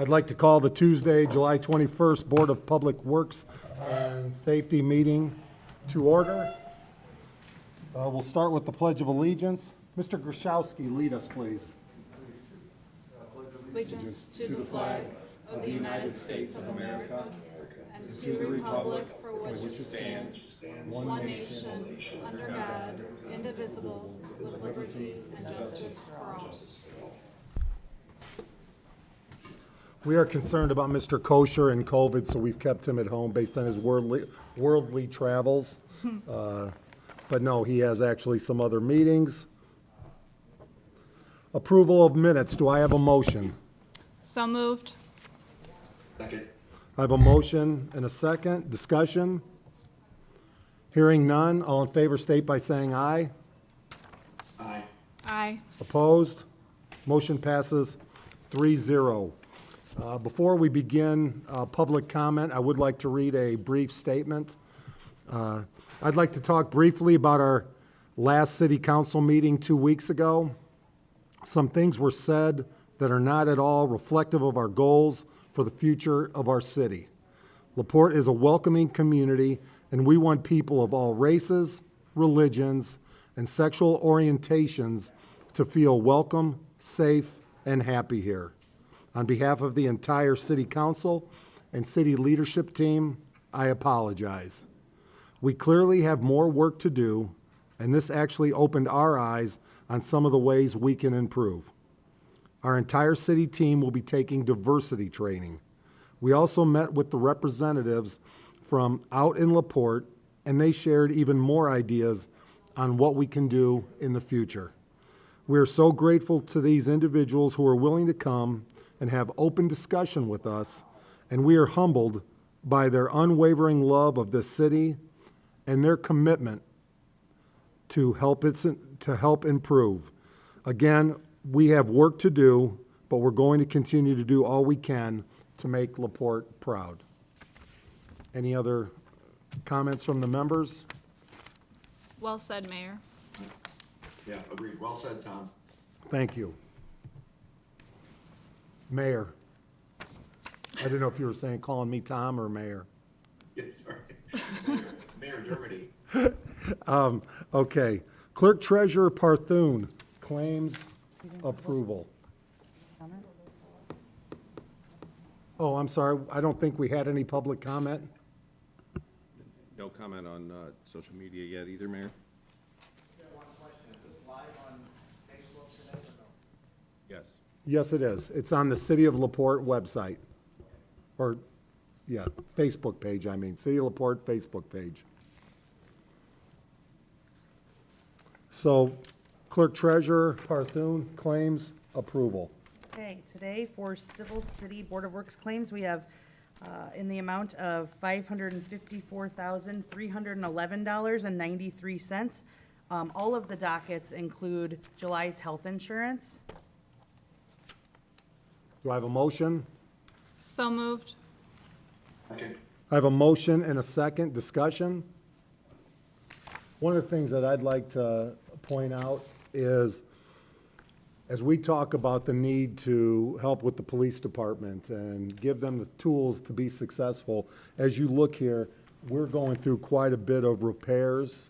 I'd like to call the Tuesday, July 21st Board of Public Works and Safety meeting to order. We'll start with the Pledge of Allegiance. Mr. Grashowski, lead us, please. Allegiance to the flag of the United States of America and to the republic for which it stands, one nation, under God, indivisible, with liberty and justice for all. We are concerned about Mr. Kosher and COVID, so we've kept him at home based on his worldly travels. But no, he has actually some other meetings. Approval of minutes. Do I have a motion? So moved. Second. I have a motion and a second. Discussion? Hearing none. All in favor state by saying aye. Aye. Aye. Opposed? Motion passes 3-0. Before we begin public comment, I would like to read a brief statement. I'd like to talk briefly about our last city council meeting 2 weeks ago. Some things were said that are not at all reflective of our goals for the future of our city. LaPorte is a welcoming community, and we want people of all races, religions, and sexual orientations to feel welcome, safe, and happy here. On behalf of the entire city council and city leadership team, I apologize. We clearly have more work to do, and this actually opened our eyes on some of the ways we can improve. Our entire city team will be taking diversity training. We also met with the representatives from out in LaPorte, and they shared even more ideas on what we can do in the future. We are so grateful to these individuals who are willing to come and have open discussion with us, and we are humbled by their unwavering love of this city and their commitment to help improve. Again, we have work to do, but we're going to continue to do all we can to make LaPorte proud. Any other comments from the members? Well said, Mayor. Yeah, agreed. Well said, Tom. Thank you. Mayor. I didn't know if you were calling me Tom or Mayor. Yes, sorry. Mayor Dermody. Okay. Clerk Treasurer Parthun, claims approval. Oh, I'm sorry. I don't think we had any public comment. No comment on social media yet either, Mayor? One question, is this live on Facebook today or no? Yes. Yes, it is. It's on the City of LaPorte website. Or, yeah, Facebook page, I mean. City of LaPorte Facebook page. So, Clerk Treasurer Parthun, claims approval. Okay, today for Civil City Board of Works claims, we have in the amount of $554,311.93. All of the dockets include July's health insurance. Do I have a motion? So moved. Second. I have a motion and a second. Discussion? One of the things that I'd like to point out is, as we talk about the need to help with the police department and give them the tools to be successful, as you look here, we're going through quite a bit of repairs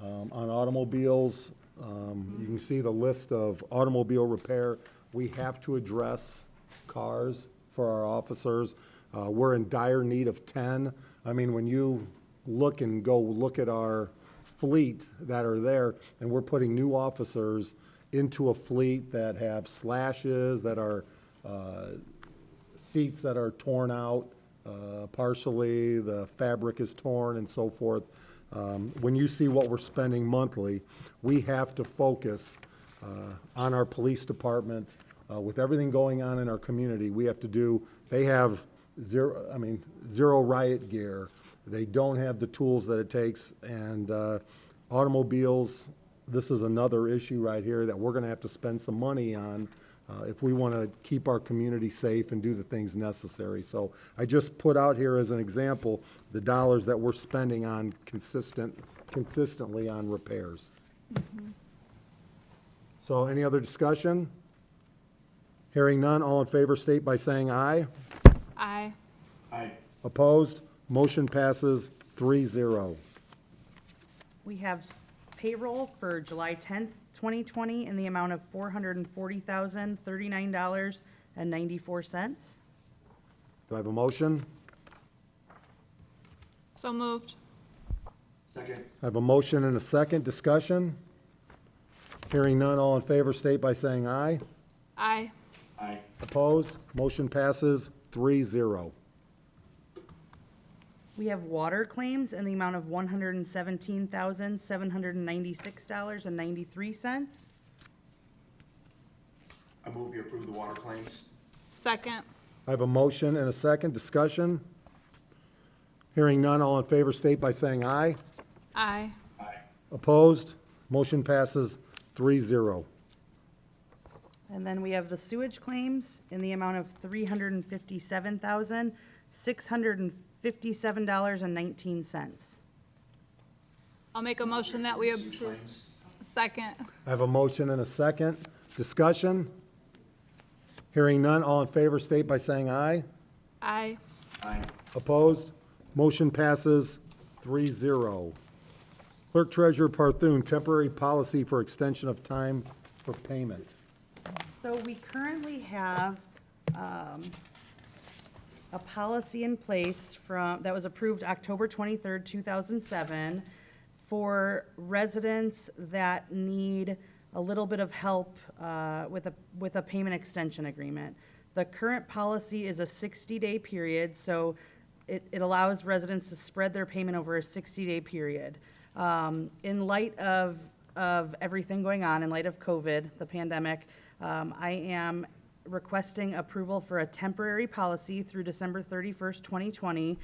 on automobiles. You can see the list of automobile repair. We have to address cars for our officers. We're in dire need of 10. I mean, when you look at our fleet that are there, and we're putting new officers into a fleet that have slashes, that are seats that are torn out partially, the fabric is torn and so forth. When you see what we're spending monthly, we have to focus on our police department. With everything going on in our community, they have zero riot gear. They don't have the tools that it takes, and automobiles, this is another issue right here that we're gonna have to spend some money on if we wanna keep our community safe and do the things necessary. So I just put out here as an example, the dollars that we're spending on consistently on repairs. So any other discussion? Hearing none, all in favor state by saying aye. Aye. Aye. Opposed? Motion passes 3-0. We have payroll for July 10th, 2020 in the amount of $440,039.94. Do I have a motion? So moved. Second. I have a motion and a second. Discussion? Hearing none, all in favor state by saying aye. Aye. Aye. Opposed? Motion passes 3-0. We have water claims in the amount of $117,796.93. I move we approve the water claims. Second. I have a motion and a second. Discussion? Hearing none, all in favor state by saying aye. Aye. Aye. Opposed? Motion passes 3-0. And then we have the sewage claims in the amount of $357,657.19. I'll make a motion that we Sewage approve. claims. Second. I have a motion and a second. Discussion? Hearing none, all in favor state by saying aye. Aye. Aye. Opposed? Motion passes 3-0. Clerk Treasurer Parthun, temporary policy for extension of time for payment. So we currently have a policy in place that was approved October 23rd, 2007, for residents that need a little bit of help with a payment extension agreement. The current policy is a 60-day period, so it allows residents to spread their payment over a 60-day period. In light of everything going on, in light of COVID, the pandemic, I am requesting approval for a temporary policy through December 31st, 2020,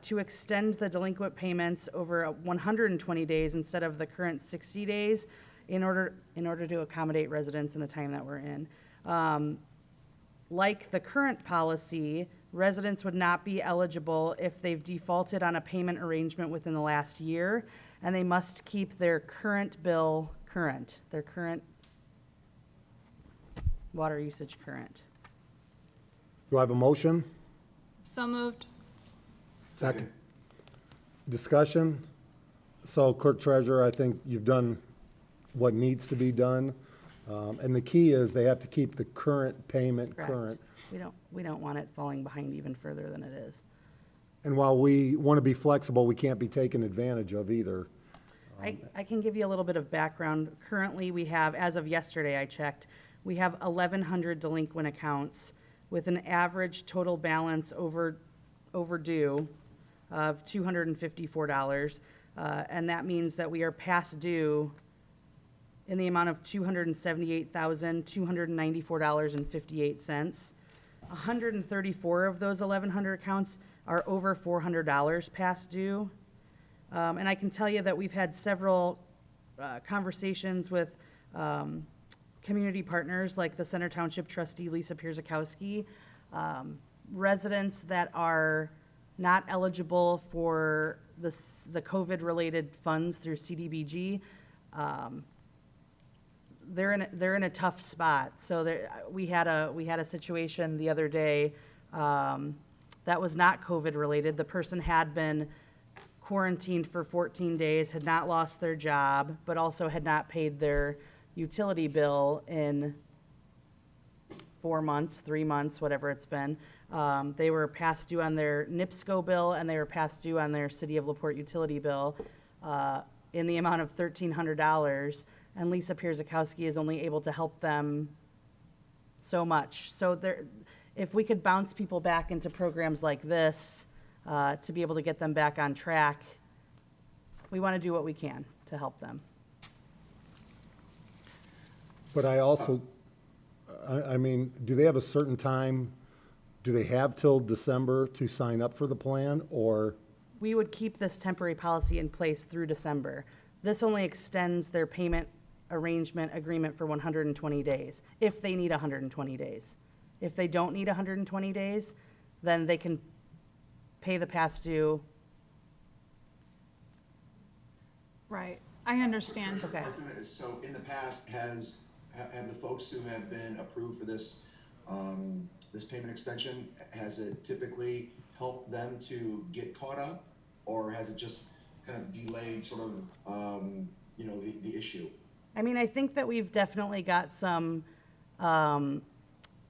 to extend the delinquent payments over 120 days instead of the current 60 days in order to accommodate residents in the time that we're in. Like the current policy, residents would not be eligible if they've defaulted on a payment arrangement within the last year, and they must keep their current bill current, their current water usage current. Do I have a motion? So moved. Second. Discussion? So Clerk Treasurer, I think you've done what needs to be done. And the key is they have to keep the current payment Correct. current. We don't want it falling behind even further than it is. And while we want to be flexible, we can't be taken advantage of either. I can give you a little bit of background. Currently, we have, as of yesterday, I checked, we have 1,100 delinquent accounts with an average total balance overdue of $254. And that means that we are past due in the amount of $278,294.58. 134 of those 1,100 accounts are over $400 past due. And I can tell you that we've had several conversations with community partners like the Center Township trustee Lisa Pierzakowski, residents that are not eligible for the COVID-related funds through CDBG. They're in a tough spot. So we had a situation the other day that was not COVID-related. The person had been quarantined for 14 days, had not lost their job, but also had not paid their utility bill in 4 months, 3 months, whatever it's been. They were past due on their NIPSCO bill, and they were past due on their City of LaPorte utility bill in the amount of $1,300. And Lisa Pierzakowski is only able to help them so much. So if we could bounce people back into programs like this to be able to get them back on track, we want to do what we can to help them. But I also, I mean, do they have a certain time? Do they have till December to sign up for the plan, or? We would keep this temporary policy in place through December. This only extends their payment arrangement agreement for 120 days, if they need 120 days. If they don't need 120 days, then they can pay the past due. Right. I understand. Okay. So in the past, have the folks who have been approved for this this payment extension, has it typically helped them to get caught up? Or has it just kind of delayed sort of, the issue? I mean, I think that we've definitely got some,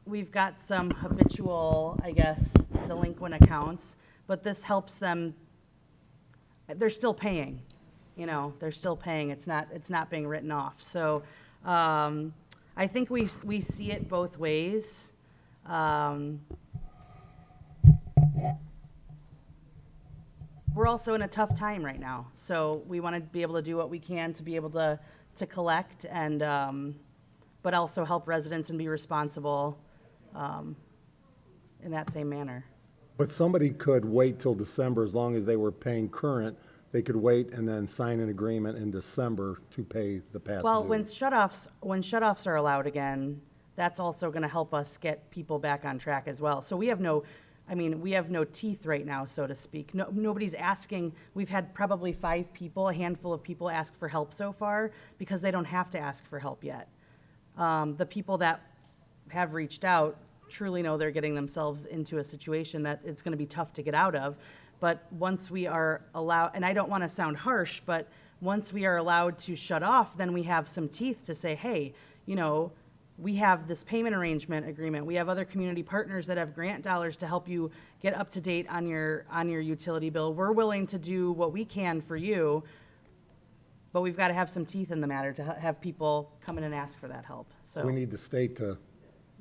habitual, I guess, delinquent accounts, but this helps them, they're still paying, they're still paying, it's not being written off. So, I think we see it both ways. We're also in a tough time right now, so we want to be able to do what we can to be able to collect and, but also help residents and be responsible in that same manner. But somebody could wait till December, as long as they were paying current, they could wait and then sign an agreement in December to pay the past Well, due. when shut-offs are allowed again, that's also going to help us get people back on track as well. So we have no teeth right now, so to speak. No, nobody's asking. We've had probably a handful of people ask for help so far because they don't have to ask for help yet. The people that have reached out truly know they're getting themselves into a situation that it's going to be tough to get out of. But once we are allowed, and I don't want to sound harsh, but once we are allowed to shut off, then we have some teeth to say, hey, we have this payment arrangement agreement. We have other community partners that have grant dollars to help you get up to date on your utility bill. We're willing to do what we can for you, but we've got to have some teeth in the matter to have people come in and ask for that help. So We need the state to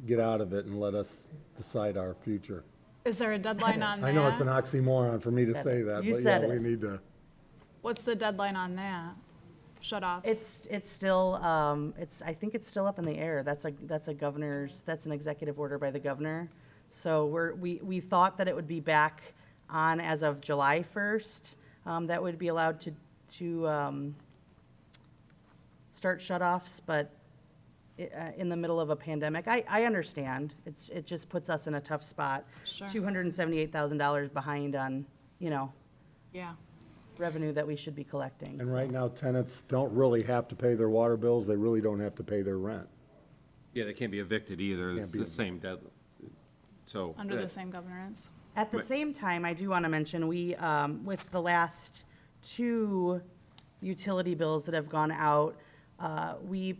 get out of it and let us decide our future. Is there a deadline on that? I know it's an oxymoron for me to Said say it. that, You but said yeah, it. we need to. What's the deadline on that? Shut-offs? it's still, I think it's still up in the air. That's an executive order by the governor. So we thought that it would be back on as of July 1st, that would be allowed to start shut-offs, but in the middle of a pandemic, I understand. It just puts us in a tough spot. Sure. $278,000 behind on, Yeah. revenue that we should be collecting. And so. right now, tenants don't really have to pay their water bills. They really don't have to pay their rent. Yeah, they can't be evicted either. It's be the same deadline. So. Under the that- same governance? At the Right. same time, I do want to mention, we, with the last 2 utility bills that have gone out, we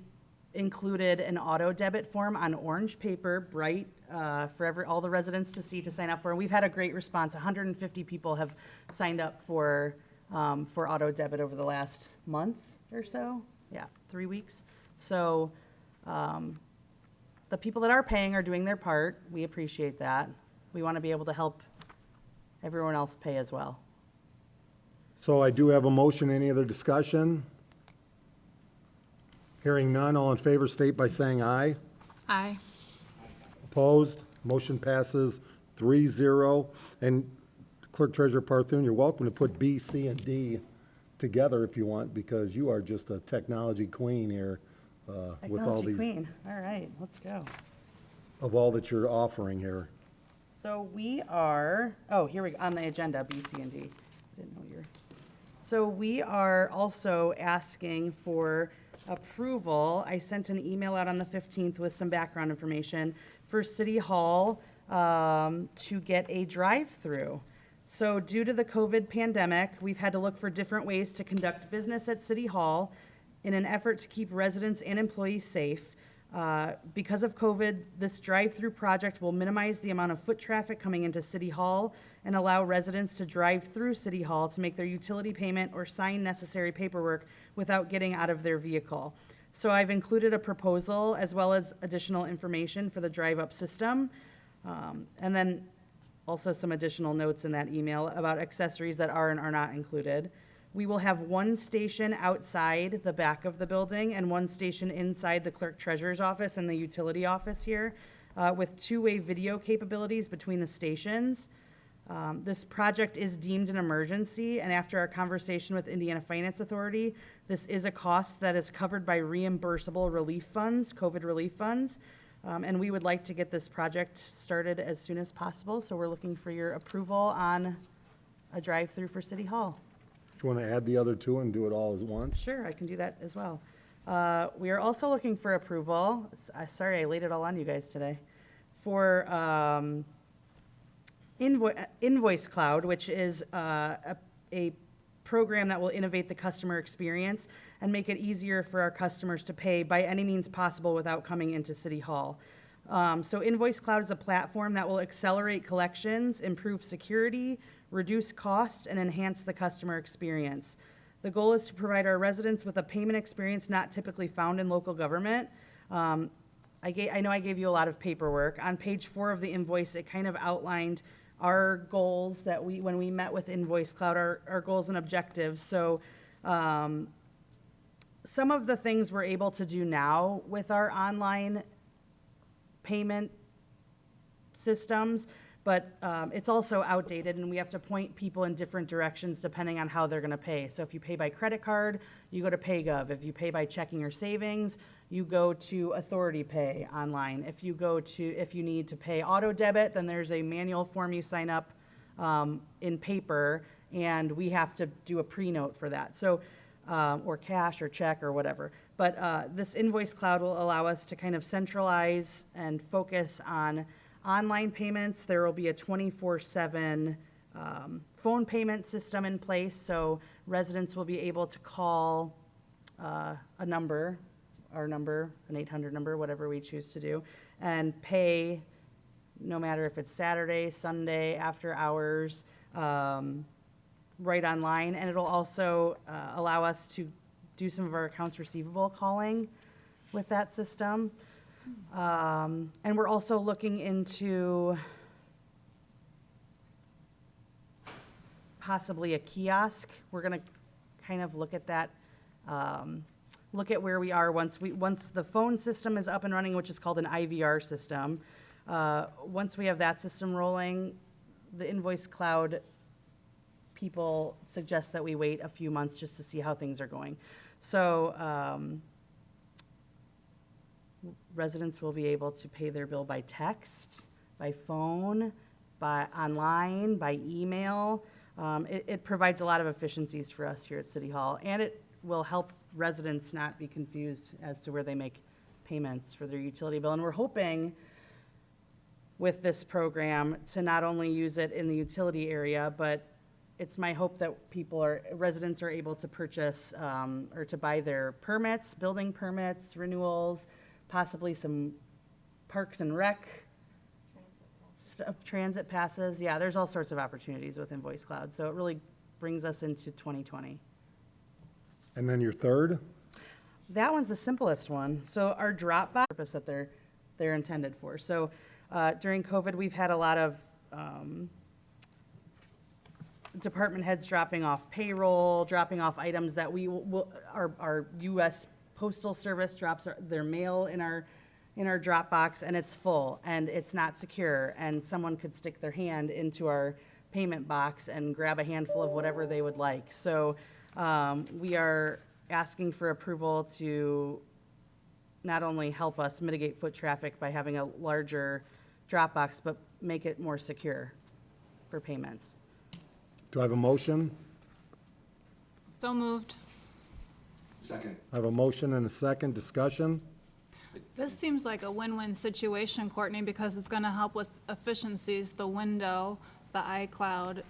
included an auto debit form on orange paper, bright, for all the residents to see, to sign up for. And we've had a great response. 150 people have signed up for auto debit over the last month or so. Yeah, 3 weeks. So, the people that are paying are doing their part. We appreciate that. We want to be able to help everyone else pay as well. So I do have a motion. Any other discussion? Hearing none, all in favor state by saying aye. Aye. Opposed? Motion passes 3-0. And Clerk Treasurer Parthun, you're welcome to put B, C, and D together if you want, because you are just a technology queen here with all Technology these, queen. All right, let's go. of all that you're offering here. So we are, here we go, on the agenda, B, C, and D. Didn't know you were. So we are also asking for approval. I sent an email out on the 15th with some background information for City Hall to get a drive-through. So due to the COVID pandemic, we've had to look for different ways to conduct business at City Hall in an effort to keep residents and employees safe. Because of COVID, this drive-through project will minimize the amount of foot traffic coming into City Hall and allow residents to drive through City Hall to make their utility payment or sign necessary paperwork without getting out of their vehicle. So I've included a proposal as well as additional information for the drive-up system. And then also some additional notes in that email about accessories that are and are not included. We will have one station outside the back of the building and one station inside the clerk treasurer's office and the utility office here, with two-way video capabilities between the stations. This project is deemed an emergency, and after our conversation with Indiana Finance Authority, this is a cost that is covered by reimbursable relief funds, COVID relief funds. And we would like to get this project started as soon as possible, so we're looking for your approval on a drive-through for City Hall. Do you want to add the other two and do it all at once? Sure, I can do that as well. We are also looking for approval, sorry, I laid it all on you guys today, for Invoice Cloud, which is a program that will innovate the customer experience and make it easier for our customers to pay by any means possible without coming into City Hall. So Invoice Cloud is a platform that will accelerate collections, improve security, reduce costs, and enhance the customer experience. The goal is to provide our residents with a payment experience not typically found in local government. I know I gave you a lot of paperwork. On page 4 of the invoice, it kind of outlined our goals that when we met with Invoice Cloud, our goals and objectives. So some of the things we're able to do now with our online payment systems, but it's also outdated, and we have to point people in different directions depending on how they're going to pay. So if you pay by credit card, you go to PayGov. If you pay by checking or savings, you go to Authority Pay online. If you need to pay auto debit, then there's a manual form you sign up in paper, and we have to do a pre-note for that. So or cash or check or whatever. But this Invoice Cloud will allow us to kind of centralize and focus on online payments. There will be a 24/7 phone payment system in place, so residents will be able to call a number, our number, an 800 number, whatever we choose to do, and pay no matter if it's Saturday, Sunday, after hours, right online. And it'll also allow us to do some of our accounts receivable calling with that system. And we're also looking into possibly a kiosk. We're gonna kind of look at that, look at where we are once the phone system is up and running, which is called an IVR system. Once we have that system rolling, the Invoice Cloud people suggest that we wait a few months just to see how things are going. So, residents will be able to pay their bill by text, by phone, by online, by email. It provides a lot of efficiencies for us here at City Hall, and it will help residents not be confused as to where they make payments for their utility bill. And we're hoping with this program to not only use it in the utility area, but it's my hope that residents are able to purchase or to buy their permits, building permits, renewals, possibly some parks and rec, transit passes. Yeah, there's all sorts of opportunities with Invoice Cloud. So it really brings us into 2020. And then your third? That one's the simplest one. So our Dropbox purpose that they're intended for. So during COVID, we've had a lot of department heads dropping off payroll, dropping off items that our U.S. Postal Service drops their mail in our Dropbox, and it's full and it's not secure, and someone could stick their hand into our payment box and grab a handful of whatever they would like. So we are asking for approval to not only help us mitigate foot traffic by having a larger Dropbox, but make it more secure for payments. Do I have a motion? So moved. Second. I have a motion and a second. Discussion? This seems like a win-win situation, Courtney, because it's gonna help with efficiencies, the window, the iCloud,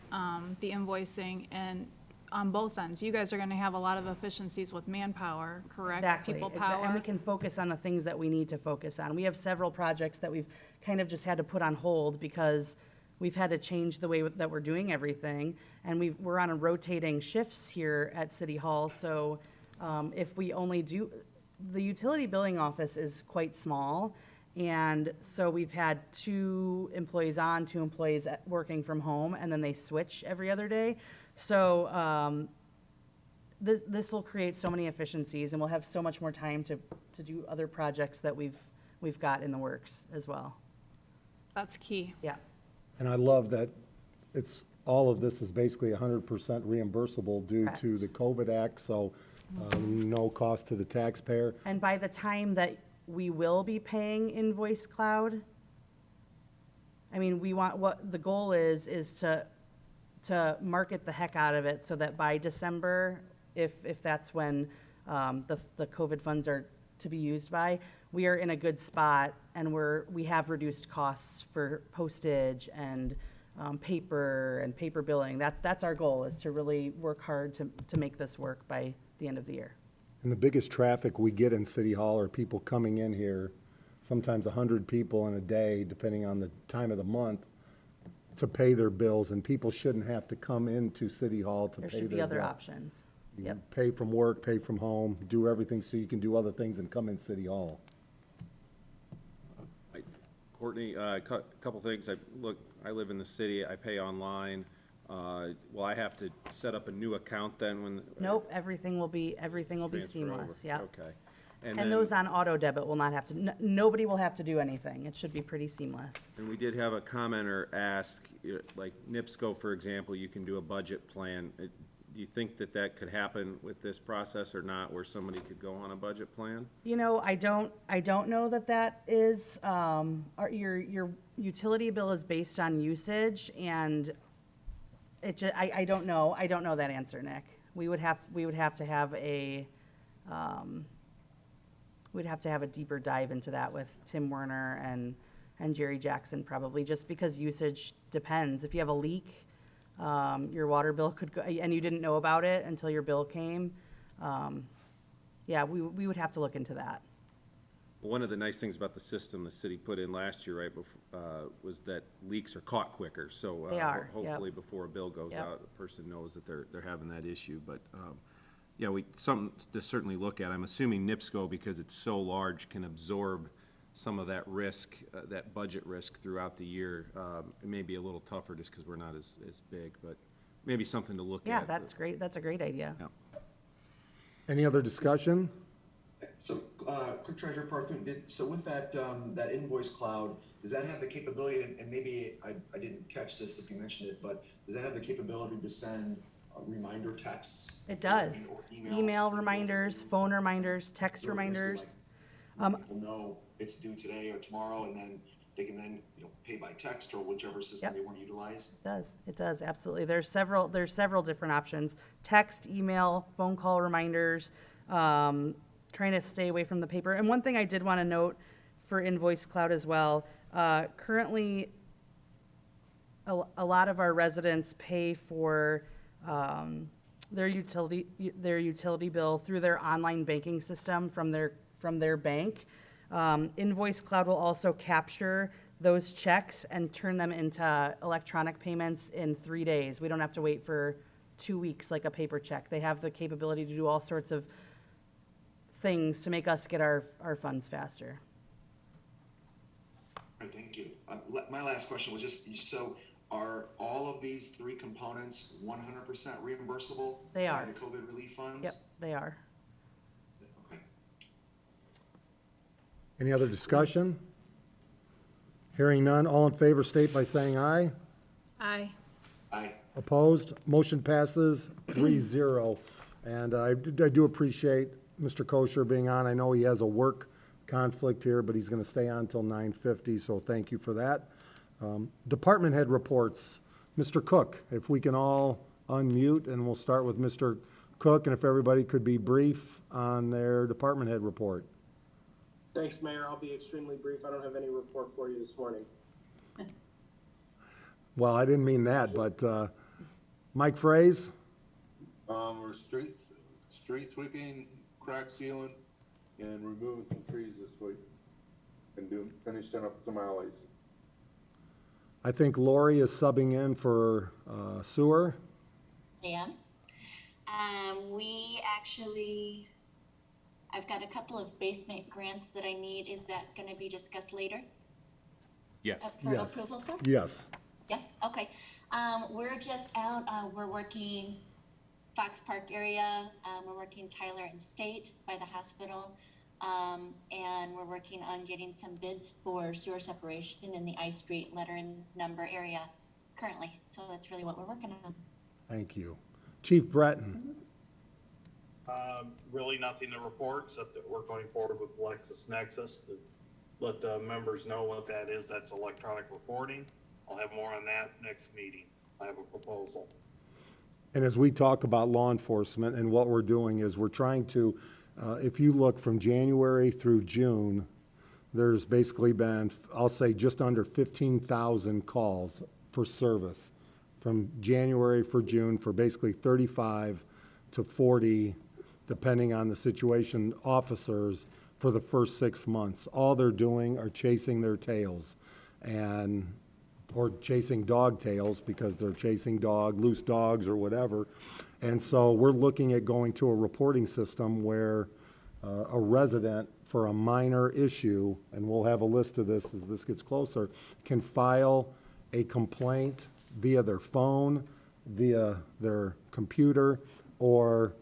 the invoicing, and on both ends. You guys are gonna have a lot of efficiencies with manpower, correct? Exactly. People And power. we can focus on the things that we need to focus on. We have several projects that we've kind of just had to put on hold because we've had to change the way that we're doing everything. And we're on a rotating shifts here at City Hall. So if we only do, the utility billing office is quite small. And so we've had 2 employees on, 2 employees working from home, and then they switch every other day. So this will create so many efficiencies, and we'll have so much more time to do other projects that we've got in the works as well. That's key. Yeah. And I love that all of this is basically 100% reimbursable due to Correct. the COVID Act, so no cost to the taxpayer. And by the time that we will be paying Invoice Cloud, I mean, what the goal is to market the heck out of it so that by December, if that's when the COVID funds are to be used by, we are in a good spot, and we have reduced costs for postage and paper and paper billing. That's our goal, is to really work hard to make this work by the end of the year. And the biggest traffic we get in City Hall are people coming in here, sometimes 100 people in a day, depending on the time of the month, to pay their bills, and people shouldn't have to come into City Hall to pay There their should be bill. other options. You Yep. can pay from work, pay from home, do everything so you can do other things and come in City Hall. Courtney, couple things. I live in the city, I pay online. Will I have to set up a new account then when? Nope, everything will be transfer seamless, over? yeah. Okay. And then- those on auto debit will not have to, nobody will have to do anything. It should be pretty seamless. And we did have a commenter ask, like NIPSCO, for example, you can do a budget plan. Do you think that that could happen with this process or not, where somebody could go on a budget plan? You know, I don't know that is, your utility bill is based on usage, and I don't know that answer, Nick. We would have to have we'd have to have a deeper dive into that with Tim Werner and Jerry Jackson, probably, just because usage depends. If you have a leak, your water bill could go, and you didn't know about it until your bill came. Yeah, we would have to look into that. One of the nice things about the system the city put in last year, right, was that leaks are caught quicker. So They are, yep. hopefully before a bill goes Yep. out, the person knows that they're having that issue. But yeah, something to certainly look at. I'm assuming NIPSCO, because it's so large, can absorb some of that risk, that budget risk throughout the year. It may be a little tougher just because we're not as big, but maybe something to look at. Yeah, that's great. That's a great idea. Yeah. Any other discussion? So, Clerk Treasurer Parthun, so with that, that invoice cloud, does that have the capability, and maybe I didn't catch this if you mentioned it, but does that have the capability to send reminder texts? It does. Or emails? Email reminders, phone reminders, text So basically, reminders. like, people know it's due today or tomorrow, and then they can then, pay by text or whichever system Yep. they want to utilize? It does, absolutely. There's several different options: text, email, phone call reminders, trying to stay away from the paper. And one thing I did want to note for Invoice Cloud as well, currently, a lot of our residents pay for their utility bill through their online banking system from their bank. Invoice Cloud will also capture those checks and turn them into electronic payments in 3 days. We don't have to wait for 2 weeks like a paper check. They have the capability to do all sorts of things to make us get our funds faster. All right, thank you. My last question was just, so are all of these three components 100% reimbursable? They by are. the COVID relief funds? Yep, they are. Okay. Any other discussion? Hearing none, all in favor state by saying aye. Aye. Aye. Opposed? Motion passes 3-0. And I do appreciate Mr. Kosher being on. I know he has a work conflict here, but he's going to stay on until 9:50, so thank you for that. Department head reports. Mr. Cook, if we can all unmute, and we'll start with Mr. Cook, and if everybody could be brief on their department head report. Thanks, Mayor. I'll be extremely brief. I don't have any report for you this morning. Well, I didn't mean that, but Mike Fraze? We're street sweeping, crack sealing, and removing some trees this week, and finishing up some alleys. I think Lori is subbing in for sewer. Dan. We actually, I've got a couple of basement grants that I need. Is that going to be discussed later? Yes. For Yes. approval, sir? Yes. Yes, okay. We're just out, we're working Fox Park area, we're working Tyler and State by the hospital, and we're working on getting some bids for sewer separation in the I Street letter and number area currently. So that's really what we're working on. Thank you. Chief Breton? Really nothing to report, except that we're going forward with LexisNexis to let the members know what that is. That's electronic reporting. I'll have more on that next meeting. I have a proposal. And as we talk about law enforcement, and what we're doing is we're trying to If you look from January through June, there's basically been, I'll say, just under 15,000 calls for service from January for June for basically 35 to 40, depending on the situation, officers for the first 6 months. All they're doing are chasing their tails or chasing dog tails because they're chasing loose dogs or whatever. And so we're looking at going to a reporting system where a resident for a minor issue, and we'll have a list of this as this gets closer, can file a complaint via their phone, via their computer, or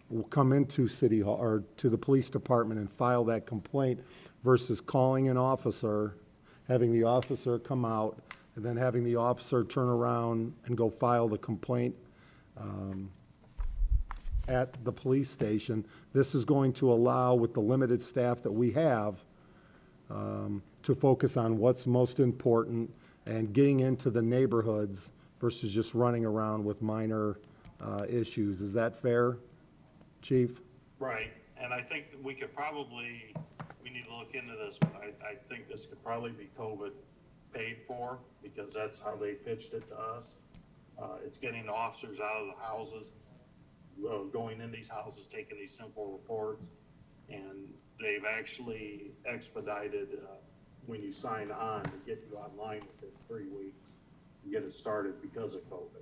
will come into City Hall or to the police department and file that complaint versus calling an officer, having the officer come out, and then having the officer turn around and go file the complaint at the police station. This is going to allow, with the limited staff that we have, to focus on what's most important and getting into the neighborhoods versus just running around with minor issues. Is that fair, Chief? Right, and I think that we need to look into this, but I think this could probably be COVID paid for, because that's how they pitched it to us. It's getting the officers out of the houses, going in these houses, taking these simple reports, and they've actually expedited when you sign on to get you online within 3 weeks and get it started because of COVID.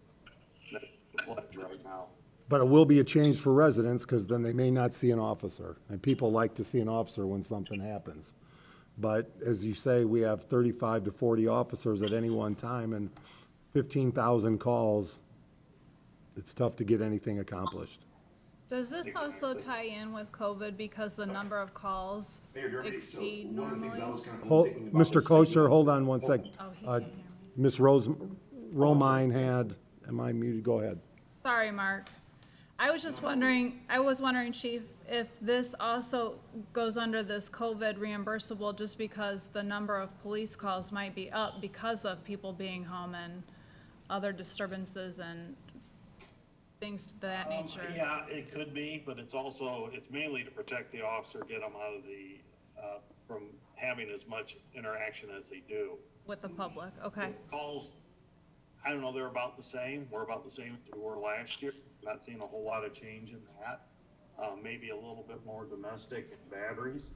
That's the pledge right now. But it will be a change for residents because then they may not see an officer, and people like to see an officer when something happens. But as you say, we have 35 to 40 officers at any one time and 15,000 calls. It's tough to get anything accomplished. Does this also tie in with COVID because the number of calls Mayor Dermody, exceed one of the things normally? I was kind of Hold, thinking about Mr. was- Kosher, hold on one sec. Oh, he can't hear me. Ms. Romine had, am I muted? Go ahead. Sorry, Mark. I was wondering, Chief, if this also goes under this COVID reimbursable just because the number of police calls might be up because of people being home and other disturbances and things to that nature. Yeah, it could be, but it's mainly to protect the officer, get them out of from having as much interaction as they do. With the public, okay. Calls, I don't know, they're about the same. We're about the same as we were last year. Not seeing a whole lot of change in that. Maybe a little bit more domestic and batteries,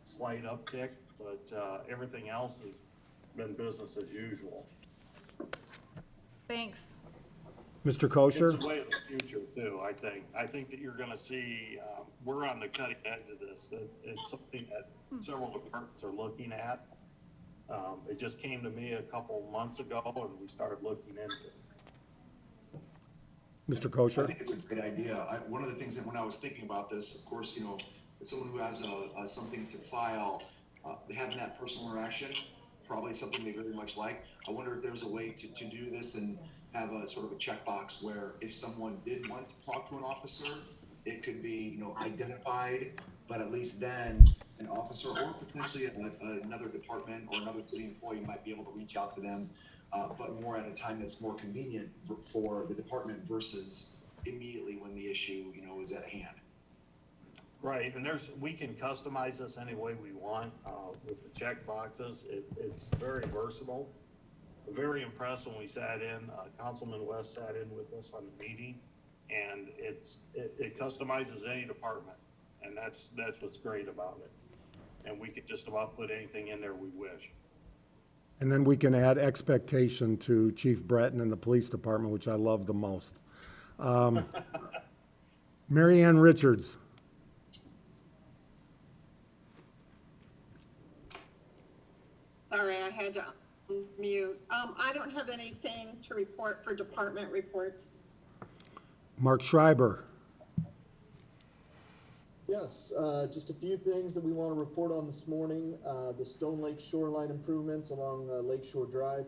slight uptick, but everything else has been business as usual. Thanks. Mr. Kosher? It's the way of the future too, I think. I think that you're gonna see, we're on the cutting edge of this. That it's something that several departments are looking at. It just came to me a couple months ago and we started looking into it. Mr. I Kosher? think it's a great idea. One of the things that when I was thinking about this, of course, as someone who has something to file, having that personal interaction, probably something they very much like. I wonder if there's a way to do this and have a sort of a checkbox where if someone did want to talk to an officer, it could be, identified, but at least then an officer or potentially another department or another city employee might be able to reach out to them, but more at a time that's more convenient for the department versus immediately when the issue, is at hand. Right, and we can customize this any way we want with the check boxes. It's very versatile. I'm very impressed when we sat in, Councilman West sat in with us on the meeting, and it customizes any department, and that's what's great about it. And we could just about put anything in there we wish. And then we can add expectation to Chief Breton and the police department, which I love the most. Mary Ann Richards. Sorry, I had to unmute. I don't have anything to report for department reports. Mark Schreiber. Yes, just a few things that we want to report on this morning. The Stone Lake shoreline improvements along Lakeshore Drive,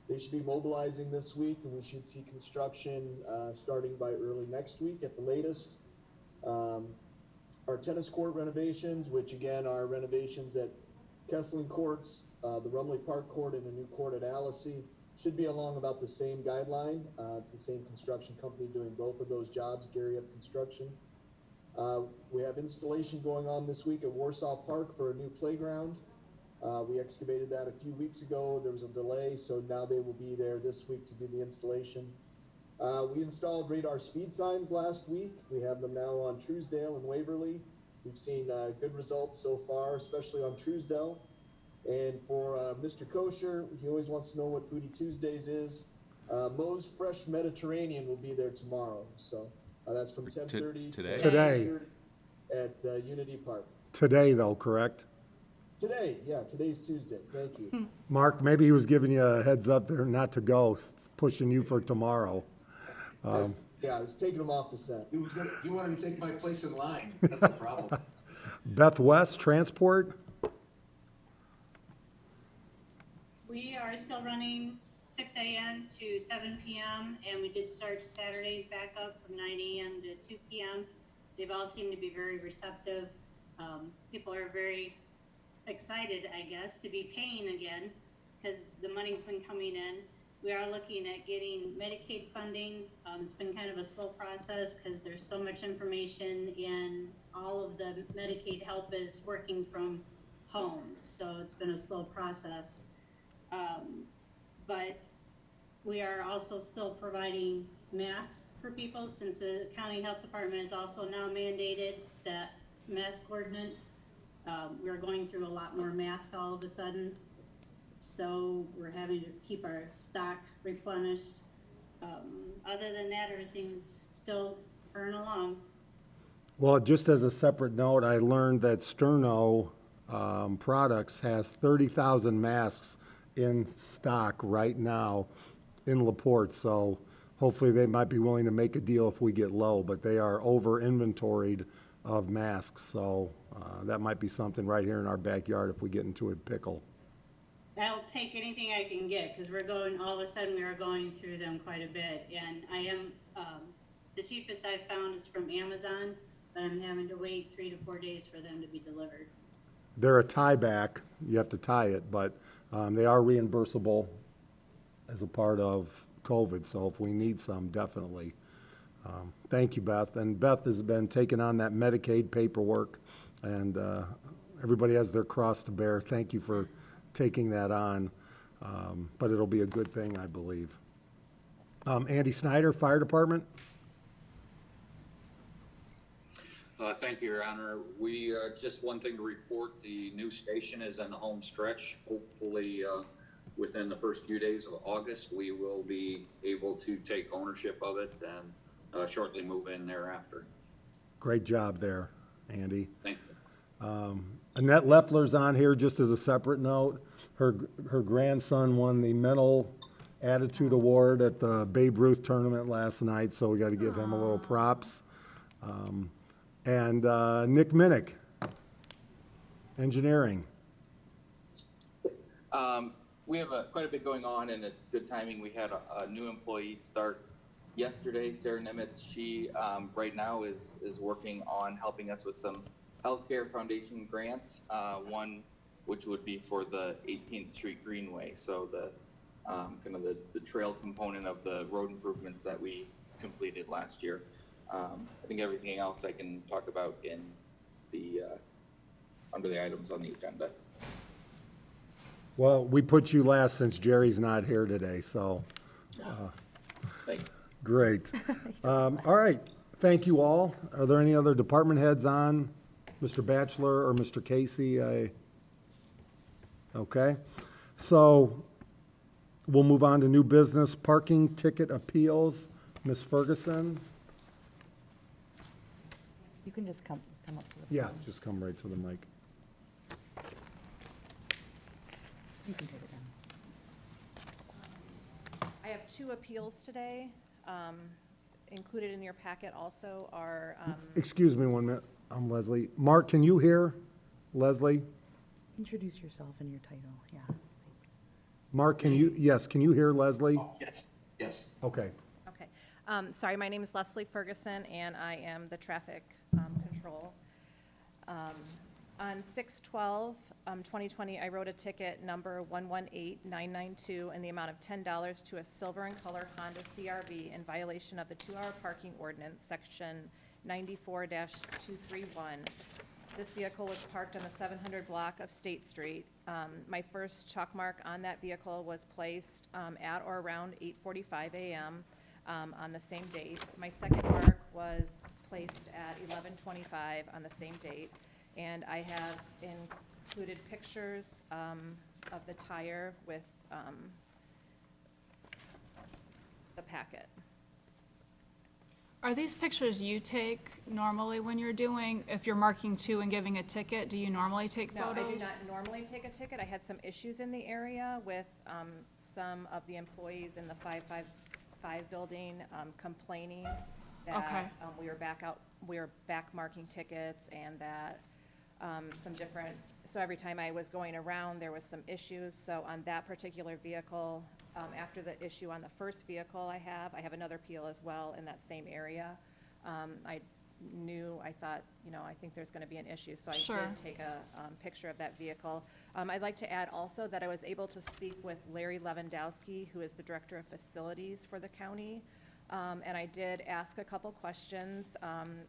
they should be mobilizing this week, and we should see construction starting by early next week at the latest. Our tennis court renovations, which again are renovations at Kessling Courts, the Rumley Park Court, and the new court at Alasey, should be along about the same guideline. It's the same construction company doing both of those jobs, Gary Up Construction. We have installation going on this week at Warsaw Park for a new playground. We excavated that a few weeks ago. There was a delay, so now they will be there this week to do the installation. We installed radar speed signs last week. We have them now on Truesdale and Waverly. We've seen good results so far, especially on Truesdale. And for Mr. Kosher, he always wants to know what Foodie Tuesdays is. Moe's Fresh Mediterranean will be there tomorrow. So that's from 10:30 today? Today. 10:30 at Unity Park. Today, though, correct? Today, yeah, today's Tuesday. Thank you. Mark, maybe he was giving you a heads up there not to go, pushing you for tomorrow. Yeah, I was taking him off the set. You wanted to take my place in line. That's the problem. Beth West, Transport? We are still running 6 a.m. to 7 p.m. and we did start Saturdays back up from 9 a.m. to 2 p.m. They've all seemed to be very receptive. People are very excited, I guess, to be paying again because the money's been coming in. We are looking at getting Medicaid funding. It's been kind of a slow process because there's so much information and all of the Medicaid help is working from home. So it's been a slow process. But we are also still providing masks for people since the county health department has also now mandated that mask ordinance. We're going through a lot more masks all of a sudden. So we're having to keep our stock replenished. Other than that, everything's still burning along. Well, just as a separate note, I learned that Sterno Products has 30,000 masks in stock right now in LaPorte. So hopefully they might be willing to make a deal if we get low, but they are over inventoried of masks. So that might be something right here in our backyard if we get into a pickle. I'll take anything I can get because all of a sudden we are going through them quite a bit. And I am, the cheapest I've found is from Amazon, but I'm having to wait 3 to 4 days for them to be delivered. They're a tie back, you have to tie it, but they are reimbursable as a part of COVID, so if we need some, definitely. Thank you, Beth. And Beth has been taking on that Medicaid paperwork, and everybody has their cross to bear. Thank you for taking that on, but it'll be a good thing, I believe. Andy Snyder, Fire Department. Thank you, Your Honor. We, just one thing to report, the new station is in the home stretch. Hopefully, within the first few days of August, we will be able to take ownership of it and shortly move in thereafter. Great job there, Andy. Thank you. Annette Leffler's on here just as a separate note. Her grandson won the Mental Attitude Award at the Babe Ruth tournament last night, so we got to give him a little props. And Nick Minnick, Engineering. We have quite a bit going on, and it's good timing. We had a new employee start yesterday, Sarah Nimitz. She right now is working on helping us with some healthcare foundation grants, one which would be for the 18th Street Greenway. So the kind of the trail component of the road improvements that we completed last year. I think everything else I can talk about in the under the items on the agenda. Well, we put you last since Jerry's not here today, so. Thanks. Great. All right, thank you all. Are there any other department heads on? Mr. Batchelor or Mr. Casey? Okay, so we'll move on to new business, parking ticket appeals. Ms. Ferguson? You can just come up to the. Yeah, just come right to the mic. You can take it down. I have 2 appeals today. Included in your packet also are, Excuse me 1 minute, I'm Leslie. Mark, can you hear Leslie? Introduce yourself and your title, yeah. Mark, can you hear Leslie? Yes. Okay. okay. Sorry, my name is Leslie Ferguson, and I am the traffic control. On 6/12/2020, I wrote a ticket number 118992 in the amount of $10 to a silver and color Honda CRV in violation of the 2-hour parking ordinance, section 94-231. This vehicle was parked on the 700 block of State Street. My first chalk mark on that vehicle was placed at or around 8:45 a.m. On the same date. My second mark was placed at 11:25 on the same date. And I have included pictures of the tire with the packet. Are these pictures you take normally when you're doing, if you're marking two and giving a ticket, do you normally take No, photos? I do not normally take a ticket. I had some issues in the area with some of the employees in the 555 building complaining Okay. that we were back marking tickets and that some different, so every time I was going around, there was some issues. So on that particular vehicle, after the issue on the first vehicle I have another appeal as well in that same area. I thought, I think there's gonna be an issue, so I Sure. did take a picture of that vehicle. I'd like to add also that I was able to speak with Larry Lewandowski, who is the Director of Facilities for the county. And I did ask a couple questions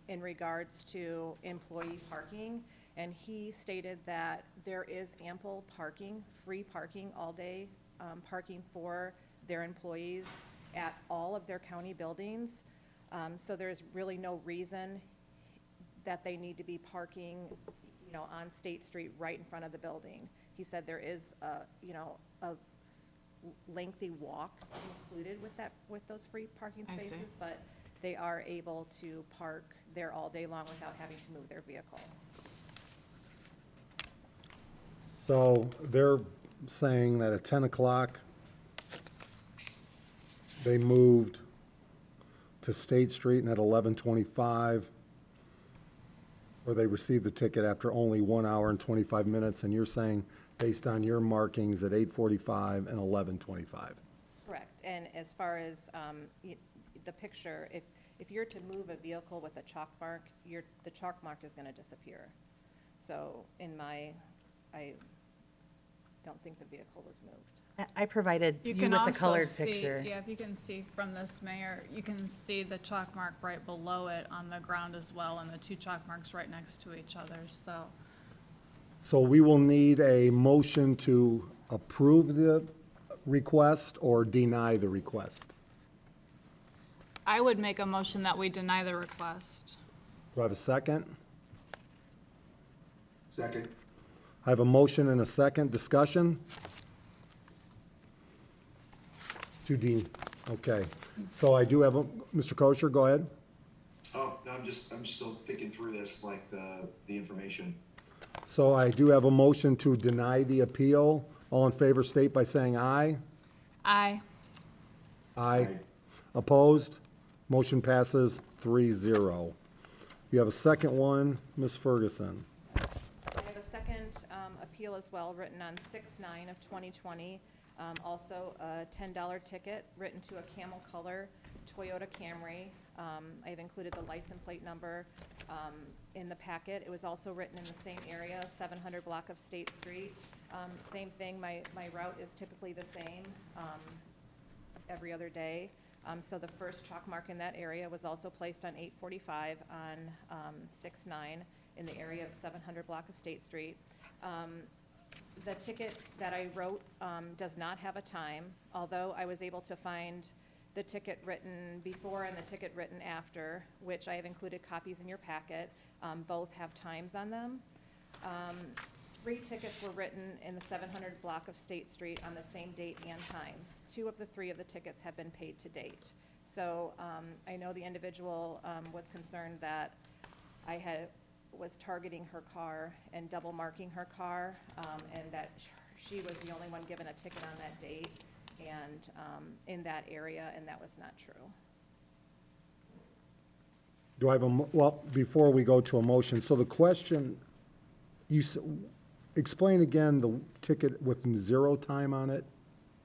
in regards to employee parking. And he stated that there is ample parking, free parking all day, parking for their employees at all of their county buildings. So there's really no reason that they need to be parking, on State Street right in front of the building. He said there is a lengthy walk included with those free parking I see. spaces, but they are able to park there all day long without having to move their vehicle. So they're saying that at 10 o'clock, they moved to State Street, and at 11:25, or they received the ticket after only 1 hour and 25 minutes, and you're saying, based on your markings, at 8:45 and 11:25. Correct. And as far as the picture, if you're to move a vehicle with a chalk mark, the chalk mark is going to disappear. So I don't think the vehicle was moved. I provided you can with the also colored see, picture. yeah, if you can see from this, Mayor, you can see the chalk mark right below it on the ground as well, and the two chalk marks right next to each other, so. So we will need a motion to approve the request or deny the request. I would make a motion that we deny the request. Do I have a second? Second. I have a motion and a second. Discussion? Okay. So I do have Mr. Kosher, go ahead. Oh, no, I'm still thinking through this, like the information. So I do have a motion to deny the appeal. All in favor state by saying aye. Aye. Aye. Opposed? Motion passes 3-0. You have a second one, Ms. Ferguson. I have a second appeal as well, written on 6/9 of 2020. Also a $10 ticket written to a camel color Toyota Camry. I have included the license plate number in the packet. It was also written in the same area, 700 block of State Street. Same thing, my route is typically the same every other day. So the first chalk mark in that area was also placed on 8:45 on 6/9 in the area of 700 block of State Street. The ticket that I wrote does not have a time, although I was able to find the ticket written before and the ticket written after, which I have included copies in your packet. Both have times on them. 3 tickets were written in the 700 block of State Street on the same date and time. 2 of the 3 of the tickets have been paid to date. So I know the individual was concerned that I was targeting her car and double marking her car, and that she was the only one given a ticket on that date and in that area, and that was not true. Do I have well, before we go to a motion, so the question, explain again the ticket with 0 time on it?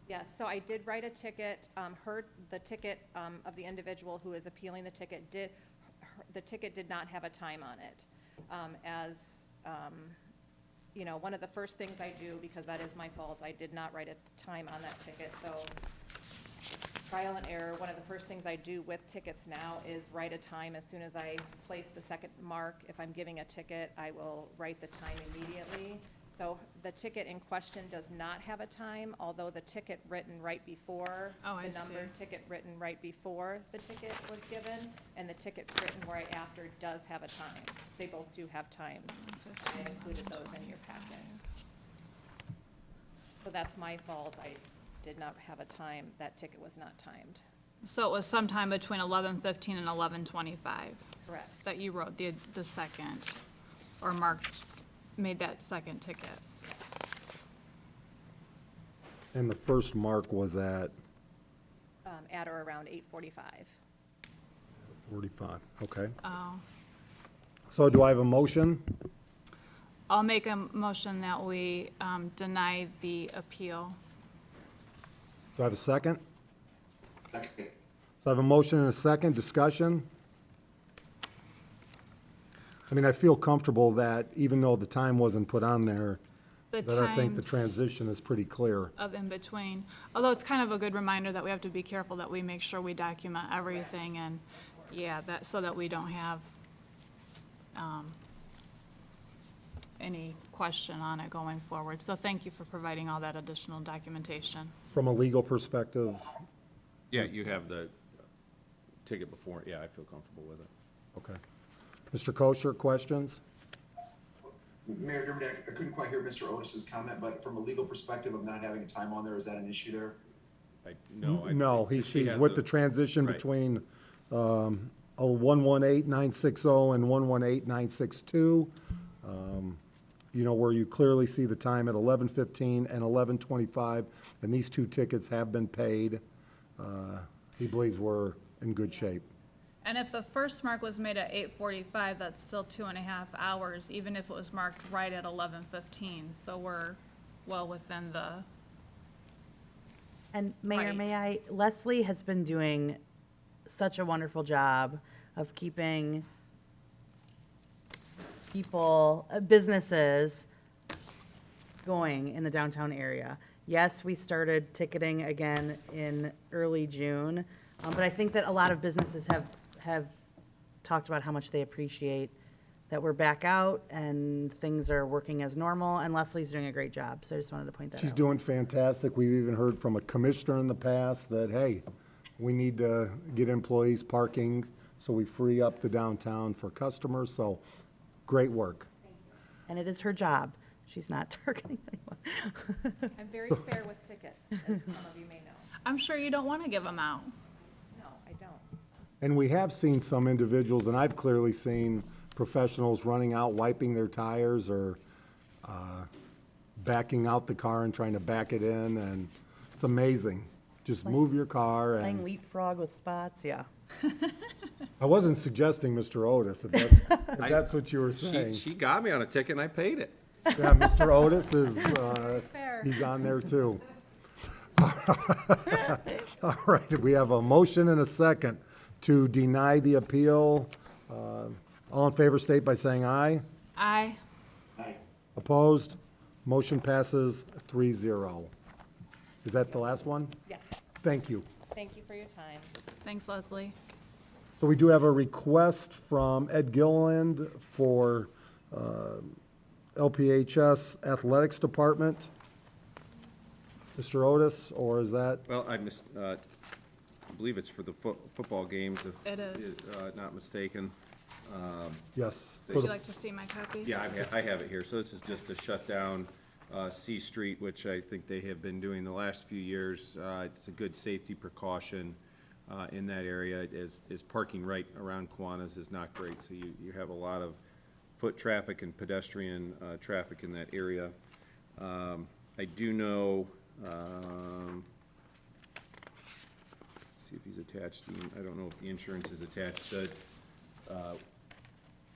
Yes, so I did write a ticket. The ticket of the individual who is appealing the ticket the ticket did not have a time on it. One of the first things I do, because that is my fault, I did not write a time on that ticket. So trial and error. One of the first things I do with tickets now is write a time as soon as I place the second mark. If I'm giving a ticket, I will write the time immediately. So the ticket in question does not have a time, although the ticket written right before, Oh, I the numbered see. ticket written right before the ticket was given, and the ticket written right after does have a time. They both do have times. I have included those in your packet. So that's my fault. I did not have a time. That ticket was not timed. So it was sometime between 11:15 and 11:25 Correct. that you wrote the second, or made that second ticket. And the first mark was at At or around 8:45. 45, okay. Oh. So do I have a motion? I'll make a motion that we deny the appeal. Do I have a second? Second. So I have a motion and a second, discussion. I mean, I feel comfortable that even though the time wasn't put on there, The that I think the times transition is pretty clear. of in between. Although it's kind of a good reminder that we have to be careful that we make sure we document everything and, yeah, that, so that we don't have any question on it going forward. So thank you for providing all that additional documentation. From a legal perspective, Yeah, you have the ticket before, yeah, I feel comfortable with it. okay. Mr. Kosher, questions? Mayor Dermody, I couldn't quite hear Mr. Otis's comment, but from a legal perspective of not having a time on there, is that an issue there? No, he she sees has with a- the transition right. between 118960 and 118962, you know, where you clearly see the time at 11:15 and 11:25, and these two tickets have been paid. He believes we're in good shape. And if the first mark was made at 8:45, that's still 2.5 hours, even if it was marked right at 11:15. So we're well within the, And Mayor, Right. may I, Leslie has been doing such a wonderful job of keeping people, businesses going in the downtown area. Yes, we started ticketing again in early June, but I think that a lot of businesses have talked about how much they appreciate that we're back out and things are working as normal, and Leslie's doing a great job, so I just wanted to point that out. She's doing fantastic. We've even heard from a commissioner in the past that, hey, we need to get employees parking, so we free up the downtown for customers, so great work. And it is her job. She's not targeting anyone. I'm very fair with tickets, as some of you may know. I'm sure you don't want to give them out. No, I don't. And we have seen some individuals, and I've clearly seen professionals running out, wiping their tires, or backing out the car and trying to back it in, and it's amazing. Just move your car Playing and, leapfrog with spots, yeah. I wasn't suggesting Mr. Otis, if that's what you were saying. She got me on a ticket and I paid it. Yeah, Mr. Otis is, Fair. he's on there too. All right, we have a motion and a second to deny the appeal. All in favor state by saying aye. Aye. Aye. Opposed? Motion passes 3-0. Is that the last one? Yes. Thank you. Thank you for your time. Thanks, Leslie. So we do have a request from Ed Gilliland for LPHS Athletics Department. Mr. Otis, or is that? Well, I believe it's for the football games, if. It is. Not mistaken. Yes. Would you like to see my copy? Yeah, I have it here. So this is just to shut down C Street, which I think they have been doing the last few years. It's a good safety precaution in that area, as parking right around Kiwanis is not great. So you have a lot of foot traffic and pedestrian traffic in that area. I do know, see if he's attached, I don't know if the insurance is attached.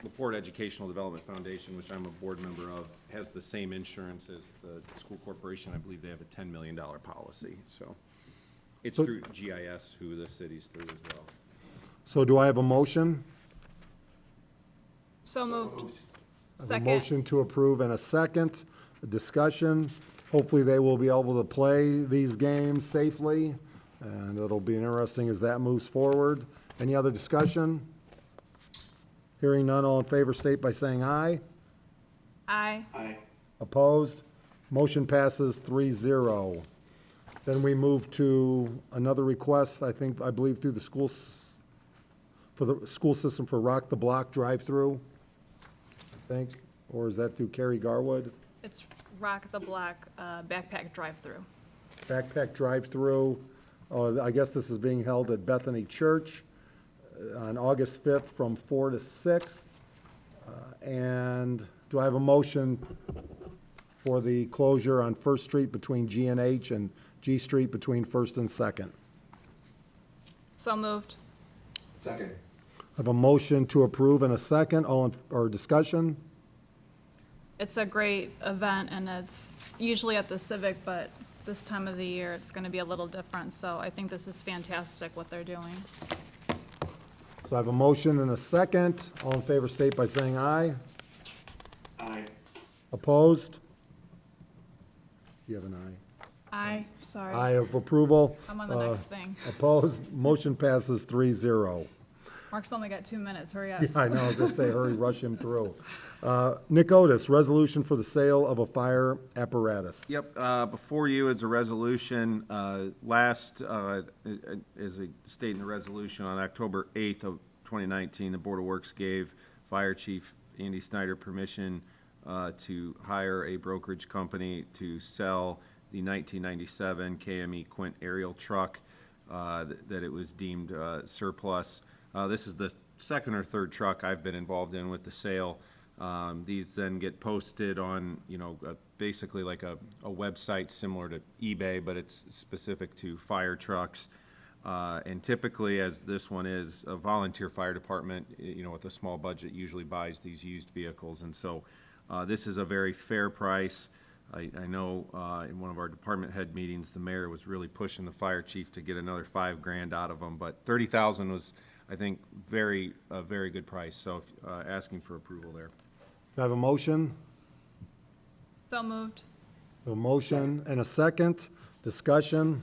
The Porte Educational Development Foundation, which I'm a board member of, has the same insurance as the school corporation. I believe they have a $10 million policy, so. It's So- through GIS, who the city's through as well. So do I have a motion? So moved. I have a Second. motion to approve and a second. A discussion. Hopefully they will be able to play these games safely. And it'll be interesting as that moves forward. Any other discussion? Hearing none, all in favor state by saying aye. Aye. Aye. Opposed? Motion passes 3-0. Then we move to another request, I believe through the schools, for the school system for Rock the Block drive-through, I think, or is that through Kerry Garwood? It's Rock the Block backpack drive-through. Backpack drive-through, I guess this is being held at Bethany Church on August 5th from 4 to 6. And do I have a motion for the closure on First Street between G and H and G Street between First and Second? So moved. Second. I have a motion to approve and a second, or discussion? It's a great event, and it's usually at the Civic, but this time of the year, it's gonna be a little different, so I think this is fantastic what they're doing. So I have a motion and a second. All in favor state by saying aye. Aye. Opposed? You have an aye. Aye, sorry. Aye of approval. I'm on the next thing. Opposed? Motion passes 3-0. Mark's only got 2 minutes, hurry up. Yeah, I know, I was gonna say, hurry, rush him through. Nick Otis, resolution for the sale of a fire apparatus. Yep, before you is a resolution, as a state in the resolution, on October 8th of 2019, the Board of Works gave Fire Chief Andy Snyder permission to hire a brokerage company to sell the 1997 KME Quint aerial truck that it was deemed surplus. This is the second or third truck I've been involved in with the sale. These then get posted on, basically like a website similar to eBay, but it's specific to fire trucks. And typically, as this one is, a volunteer fire department, with a small budget usually buys these used vehicles. And so this is a very fair price. I know in one of our department head meetings, the mayor was really pushing the fire chief to get another $5,000 out of them, but $30,000 was, I think, a very good price. So asking for approval there. Do I have a motion? So moved. A motion and a second. Discussion.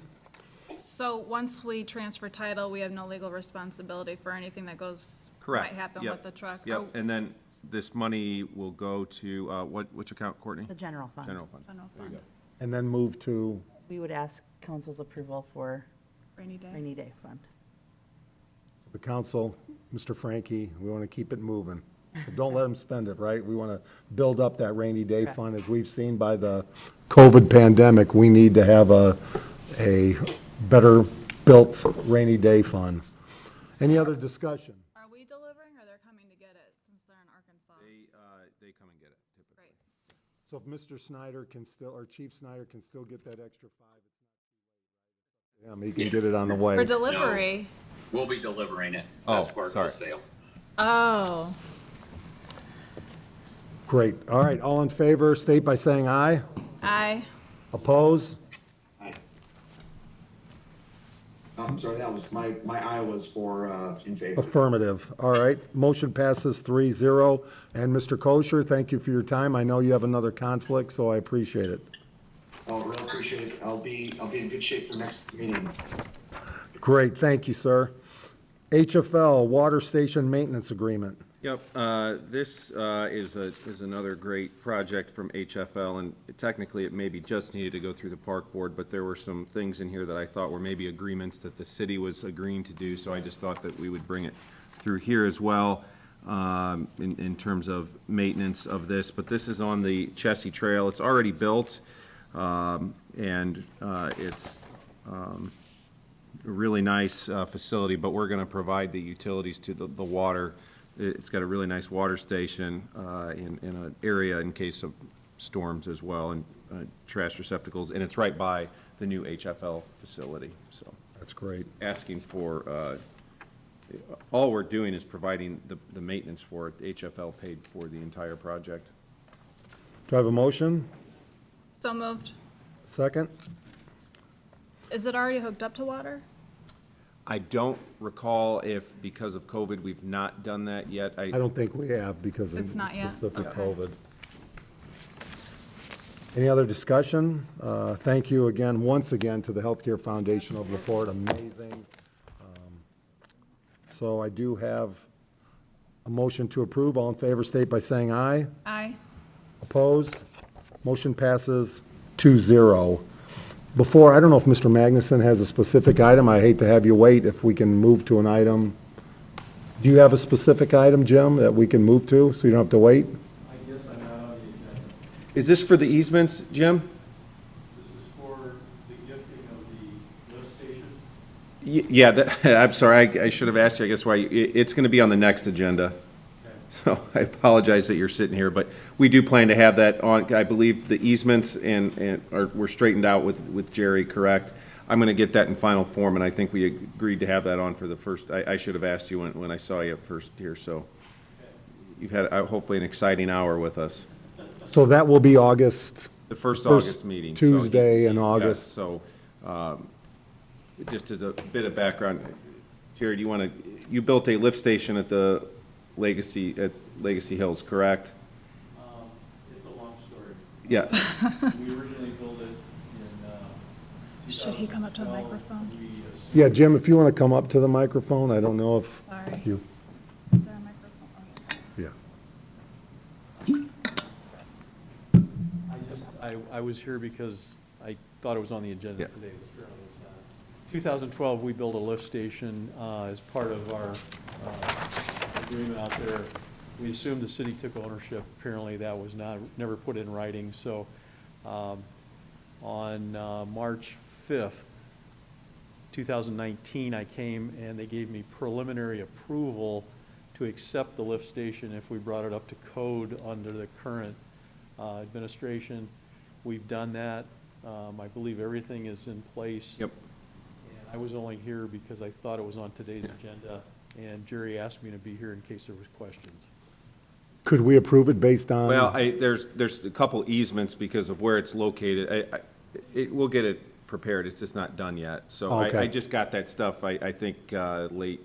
So once we transfer title, we have no legal responsibility for anything that Correct. might happen Yep. with the truck? Yep, Oh, and then this money will go to, which account, Courtney? The general fund. General fund. General There you fund. go. And then move to, We would ask council's approval for Rainy day. rainy day fund. the council, Mr. Frankie, we want to keep it moving. So don't let them spend it, right? We want to build up that rainy day Correct. fund. As we've seen by the COVID pandemic, we need to have a better built rainy day fund. Any other discussion? Are we delivering, or they're coming to get it, since they're in Arkansas? They come and get it typically. Great. So if Mr. Snyder can still, or Chief Snyder can still get that extra 5, it's not too late, right? Yeah, he can get it on the way. For delivery? We'll be delivering it. Oh, That's part of sorry. the sale. Oh, Great. All right, all in favor, state by saying aye. aye. Oppose? Aye. I'm sorry, that was, my aye was for, in favor. Affirmative. All right, motion passes 3-0. And Mr. Kosher, thank you for your time. I know you have another conflict, so I appreciate it. Oh, really appreciate it. I'll be in good shape for next meeting. Great, thank you, sir. HFL Water Station Maintenance Agreement. Yep, this is another great project from HFL, and technically it maybe just needed to go through the park board, but there were some things in here that I thought were maybe agreements that the city was agreeing to do, so I just thought that we would bring it through here as well in terms of maintenance of this. But this is on the Chessie Trail. It's already built, and it's a really nice facility, but we're going to provide the utilities to the water. It's got a really nice water station in an area in case of storms as well, and trash receptacles, and it's right by the new HFL facility. So That's great. asking for, all we're doing is providing the maintenance for it. The HFL paid for the entire project. Do I have a motion? So moved. Second? Is it already hooked up to water? I don't recall if, because of COVID, we've not done that yet. I don't think we have because of It's not yet? specific Okay. COVID. Any other discussion? Thank you again, once again, to the Healthcare Foundation of LaPorte. Amazing. So I do have a motion to approve. All in favor, state by saying aye. Aye. Opposed? Motion passes 2-0. Before, I don't know if Mr. Magnuson has a specific item. I hate to have you wait if we can move to an item. Do you have a specific item, Jim, that we can move to, so you don't have to wait? I guess I'm not on the agenda. Is this for the easements, Jim? This is for the gifting of the lift station. Yeah, I'm sorry, I should have asked you, I guess, why, it's going to be on the next agenda. So I apologize that you're sitting here, but we do plan to have that on, I believe the easements were straightened out with Jerry, correct? I'm going to get that in final form, and I think we agreed to have that on for the first, I should have asked you when I saw you first here, so. You've had hopefully an exciting hour with us. So that will be August. The first August meeting. so Tuesday in yes, August. So, just as a bit of background, Jerry, you built a lift station at the Legacy Hills, correct? It's a long story. Yeah. We originally built it in, Should he come up to the 2012. microphone? Yeah, Jim, if you want to come up to the microphone, I don't know if Sorry. you, Is there a microphone? Oh, yeah. yeah. I was here because I thought it was on the agenda Yeah. today, but apparently it's not. 2012, we built a lift station as part of our agreement out there. We assumed the city took ownership. Apparently, that was never put in writing. So on March 5th, 2019, I came and they gave me preliminary approval to accept the lift station if we brought it up to code under the current administration. We've done that. I believe everything is in place. Yep. And I was only here because I thought it was on today's agenda, and Jerry asked me to be here in case there was questions. Could we approve it based on? Well, there's a couple easements because of where it's located. We'll get it prepared, it's just not done yet. So Okay. I just got that stuff, I think, late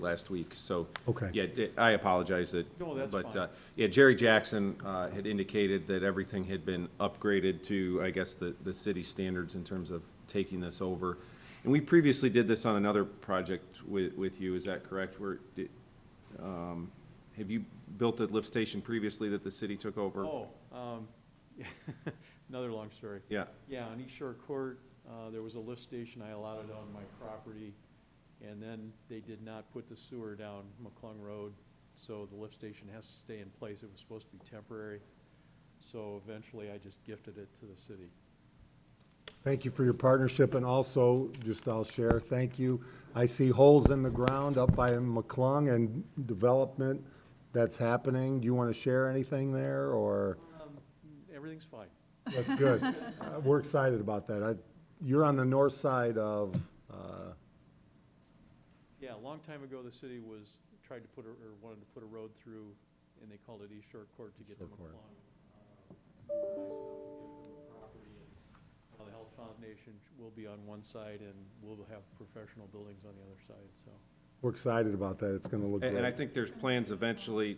last week, so. Okay. Yeah, I apologize that. No, that's but, fine. yeah, Jerry Jackson had indicated that everything had been upgraded to, I guess, the city standards in terms of taking this over. And we previously did this on another project with you, is that correct? Have you built a lift station previously that the city took over? Oh, another long story. Yeah. Yeah, on East Shore Court, there was a lift station I allotted on my property, and then they did not put the sewer down McClung Road, so the lift station has to stay in place. It was supposed to be temporary, so eventually I just gifted it to the city. Thank you for your partnership, and also, just I'll share, thank you. I see holes in the ground up by McClung and development that's happening. Do you want to share anything there, or? Everything's fine. That's good. We're excited about that. You're on the north side of, Yeah, a long time ago, the city tried to put wanted to put a road through, and they called it East Shore Court to get to Shore Court. McClung. Nice enough to give them the property, and now the Health Foundation will be on one side, and we'll have professional buildings on the other side, so. we're excited about that. It's going to look great. And I think there's plans eventually,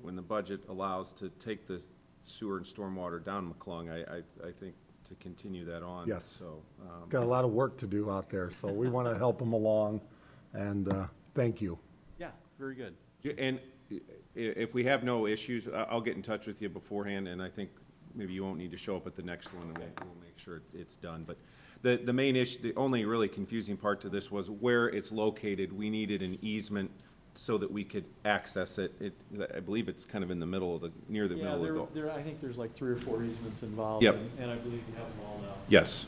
when the budget allows, to take the sewer and stormwater down McClung, I think, to continue that on. Yes. So, It's got a lot of work to do out there, so we want to help them along, and thank you. Yeah, very good. and if we have no issues, I'll get in touch with you beforehand, and I think maybe you won't need to show up at the next one, and we'll make sure it's done. But the main issue, the only really confusing part to this was where it's located. We needed an easement so that we could access it. I believe it's kind of in the middle of near the Yeah, middle of the. I think there's like 3 or 4 easements involved. Yep. And I believe you have them all now. Yes.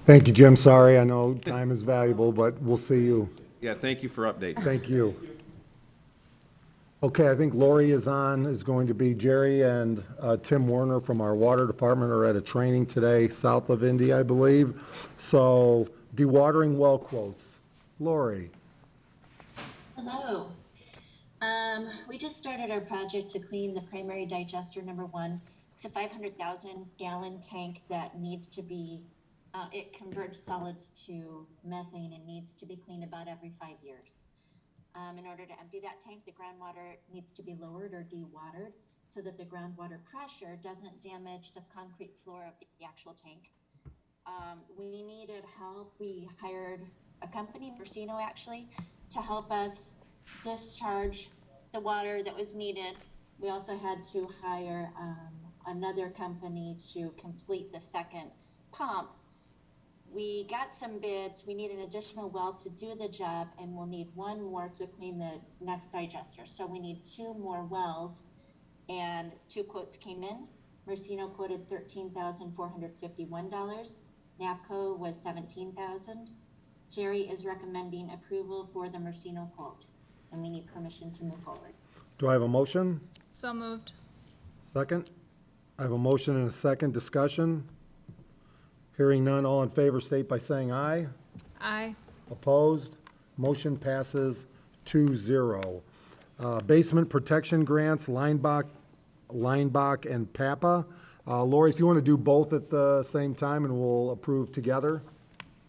Thank you, Jim. Sorry, I know time is valuable, but we'll see you. Yeah, thank you for updating. Thank you. Okay, I think Lori is going to be Jerry and Tim Warner from our water department are at a training today, south of Indy, I believe. So, dewatering well quotes. Lori. Hello. We just started our project to clean the primary digester number 1. It's a 500,000 gallon tank that needs to be, it converts solids to methane and needs to be cleaned about every 5 years. In order to empty that tank, the groundwater needs to be lowered or dewatered. so that the groundwater pressure doesn't damage the concrete floor of the actual tank. We needed help. We hired a company, Persino actually, to help us discharge the water that was needed. We also had to hire another company to complete the second pump. We got some bids. We need an additional well to do the job, and we'll need one more to clean the next digester. So we need 2 more wells, and 2 quotes came in. Mercino quoted $13,451. NAPCO was $17,000. Jerry is recommending approval for the Mercino quote, and we need permission to move forward. Do I have a motion? So moved. Second? I have a motion and a second. Discussion? Hearing none, all in favor state by saying aye. Aye. Opposed? Motion passes 2-0. Basement protection grants, Leinbach and Papa. Lori, if you want to do both at the same time and we'll approve together.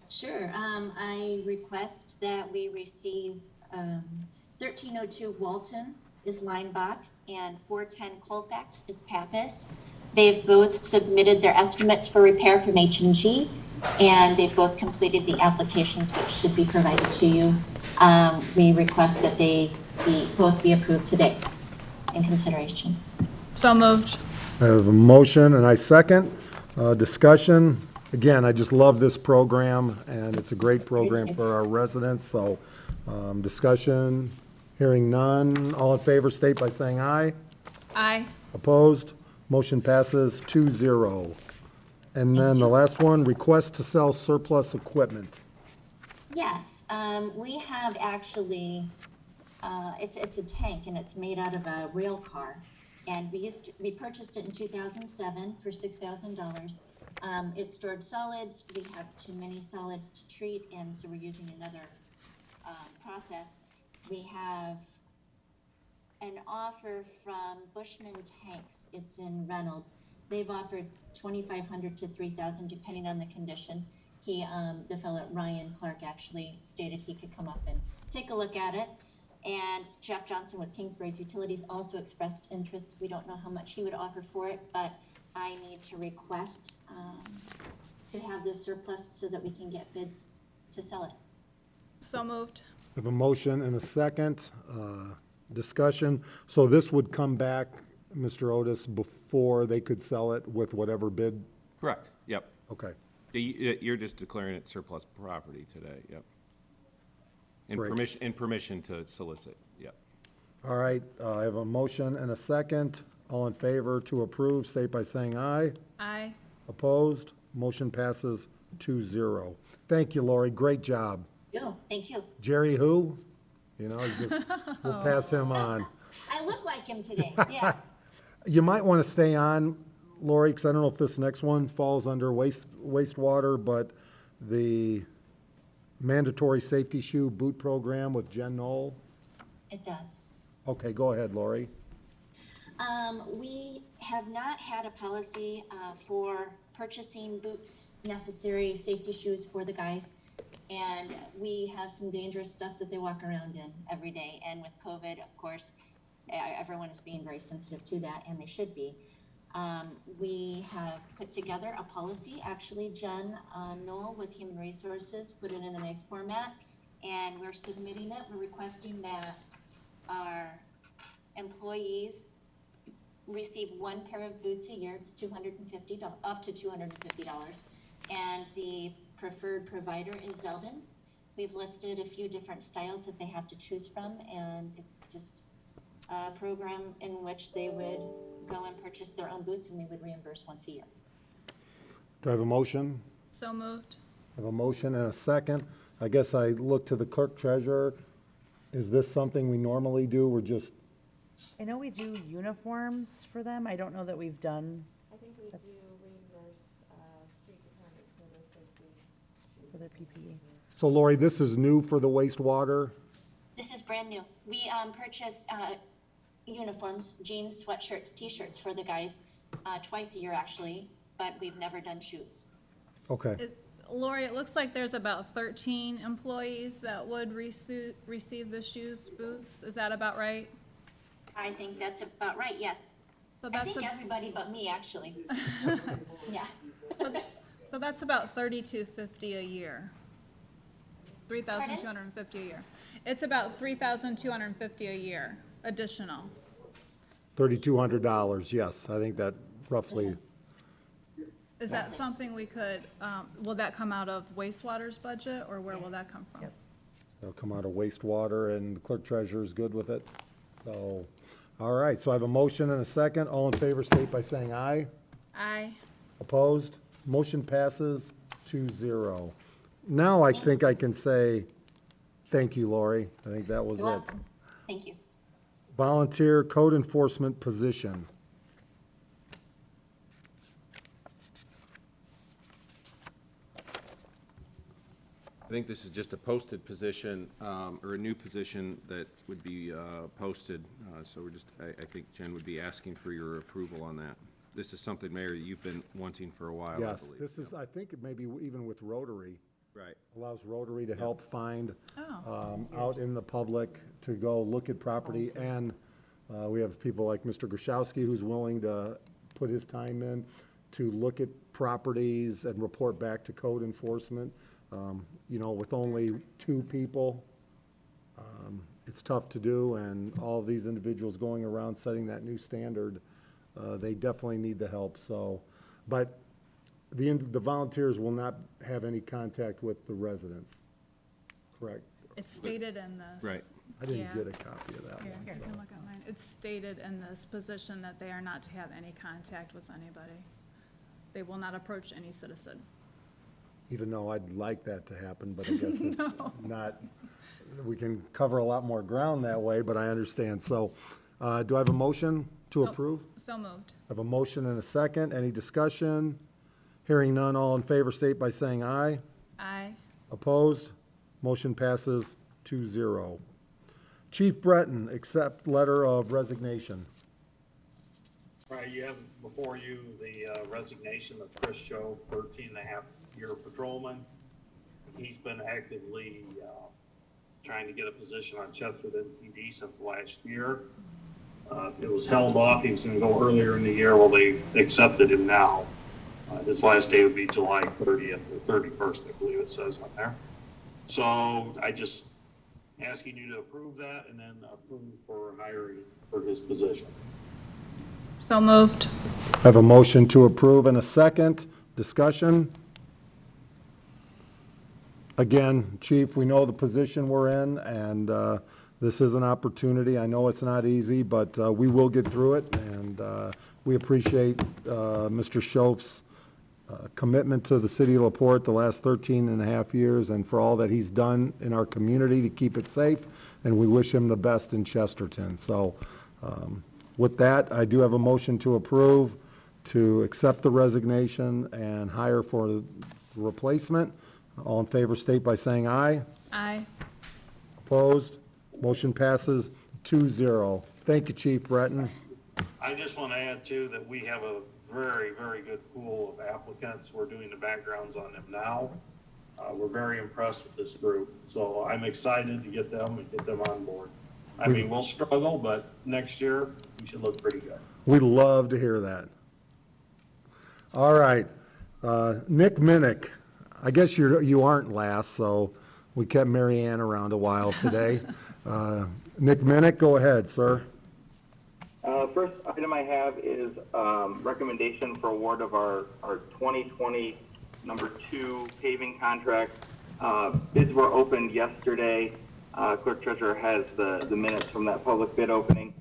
Sure. I request that we receive 1302 Walton is Leinbach and 410 Colfax is Pappas. They've both submitted their estimates for repair from H&G, and they've both completed the applications, which should be provided to you. We request that they both be approved today in consideration. So moved. I have a motion and I second. Discussion. Again, I just love this program and it's a great program for our residents. So discussion, hearing none. All in favor state by saying aye. Aye. Opposed? Motion passes 2-0. And then the last one, request to sell surplus equipment. Yes, we have actually, it's a tank and it's made out of a rail car. And we purchased it in 2007 for $6,000. It stored solids. We have too many solids to treat, and so we're using another process. We have an offer from Bushman Tanks. It's in Reynolds. They've offered $2,500 to $3,000 depending on the condition. The fellow Ryan Clark actually stated he could come up and take a look at it. And Jeff Johnson with Kingsbury's Utilities also expressed interest. We don't know how much he would offer for it, but I need to request to have this surplus so that we can get bids to sell it. So moved. I have a motion and a second. Discussion. So this would come back, Mr. Otis, before they could sell it with whatever bid? Correct, yep. Okay. You're just declaring it surplus property today, yep. And permission to solicit, yep. All right, I have a motion and a second. All in favor to approve, state by saying aye. Aye. Opposed? Motion passes 2-0. Thank you, Lori. Great job. No, thank you. Jerry who? You know, we'll pass him on. I look like him today, yeah. You might want to stay on, Lori, because I don't know if this next one falls under wastewater, but the mandatory safety shoe boot program with Jen Knoll. It does. Okay, go ahead, Lori. We have not had a policy for purchasing boots, necessary safety shoes for the guys. And we have some dangerous stuff that they walk around in every day. And with COVID, of course, everyone is being very sensitive to that, and they should be. We have put together a policy. Actually, Jen Knoll with Human Resources put it in a nice format, and we're submitting it. We're requesting that our employees receive 1 pair of boots a year. It's $250, up to $250, and the preferred provider is Zeldin's. We've listed a few different styles that they have to choose from, and it's just a program in which they would go and purchase their own boots, and we would reimburse once a year. Do I have a motion? So moved. I have a motion and a second. I guess I look to the clerk treasurer. Is this something we normally do? We're just, I know we do uniforms for them. I don't know that we've done. I think we do reimburse street department for the safety for their PPE. so Lori, this is new for the wastewater? This is brand new. We purchase uniforms, jeans, sweatshirts, t-shirts for the guys twice a year actually, but we've never done shoes. Okay. Lori, it looks like there's about 13 employees that would receive the shoes, boots. Is that about right? I think that's about right, yes. So I that's, think a- everybody but me, actually. Yeah. so that's about $3,250 a year. $3,250 a year. It's about $3,250 a year additional. $3,200, yes, I think that roughly, Is that something we could, will that come out of wastewater's budget, or where will that come from? it'll come out of wastewater, and the clerk treasurer is good with it. So, all right, so I have a motion and a second. All in favor, state by saying aye. Aye. Opposed? Motion passes 2-0. Now I think I can say, thank you, Lori. I think that was You're it. welcome. Thank you. Volunteer code enforcement position. I think this is just a posted position, or a new position that would be posted. So we're just, I think Jen would be asking for your approval on that. This is something, Mayor, you've been wanting for a while, I Yes, believe. this is, I think it maybe even with Rotary, Right. allows Rotary to help find Oh. out in the public to go look at property. And we have people like Mr. Grashowski who's willing to put his time in to look at properties and report back to code enforcement. You know, with only 2 people, it's tough to do, and all of these individuals going around setting that new standard, they definitely need the help, so. But the volunteers will not have any contact with the residents, correct? It's stated in this. Right. I didn't Yeah. get a copy of that Here, one. you so. can look at mine. It's stated in this position that they are not to have any contact with anybody. They will not approach any citizen. Even though I'd like that to happen, but I guess it's not, we can cover a lot more ground that way, but I understand. So, do I have a motion to approve? So moved. I have a motion and a second. Any discussion? Hearing none, all in favor state by saying aye. Aye. Opposed? Motion passes 2-0. Chief Breton, accept letter of resignation. Right, you have before you the resignation of Chris Show, 13-and-a-half-year patrolman. He's been actively trying to get a position on Chesterton PD since last year. It was held off. He was going to go earlier in the year. Well, they accepted him now. His last day would be July 30th or 31st, I believe it says on there. So I just asking you to approve that and then approve for hiring for his position. So moved. I have a motion to approve and a second. Discussion? Again, Chief, we know the position we're in, and this is an opportunity. I know it's not easy, but we will get through it, and we appreciate Mr. Schoaf's commitment to the city of LaPorte the last 13 and a half years, and for all that he's done in our community to keep it safe, and we wish him the best in Chesterton. So with that, I do have a motion to approve, to accept the resignation and hire for the replacement. All in favor state by saying aye. Aye. Opposed? Motion passes 2-0. Thank you, Chief Breton. I just want to add too that we have a very, very good pool of applicants. We're doing the backgrounds on them now. We're very impressed with this group, so I'm excited to get them and get them on board. I mean, we'll struggle, but next year we should look pretty good. We'd love to hear that. All right. Nick Minnick, I guess you aren't last, so we kept Mary Ann around a while today. Nick Minnick, go ahead, sir. First item I have is recommendation for award of our 2020 number 2 paving contract. Bids were opened yesterday. Clerk Treasurer has the minutes from that public bid opening.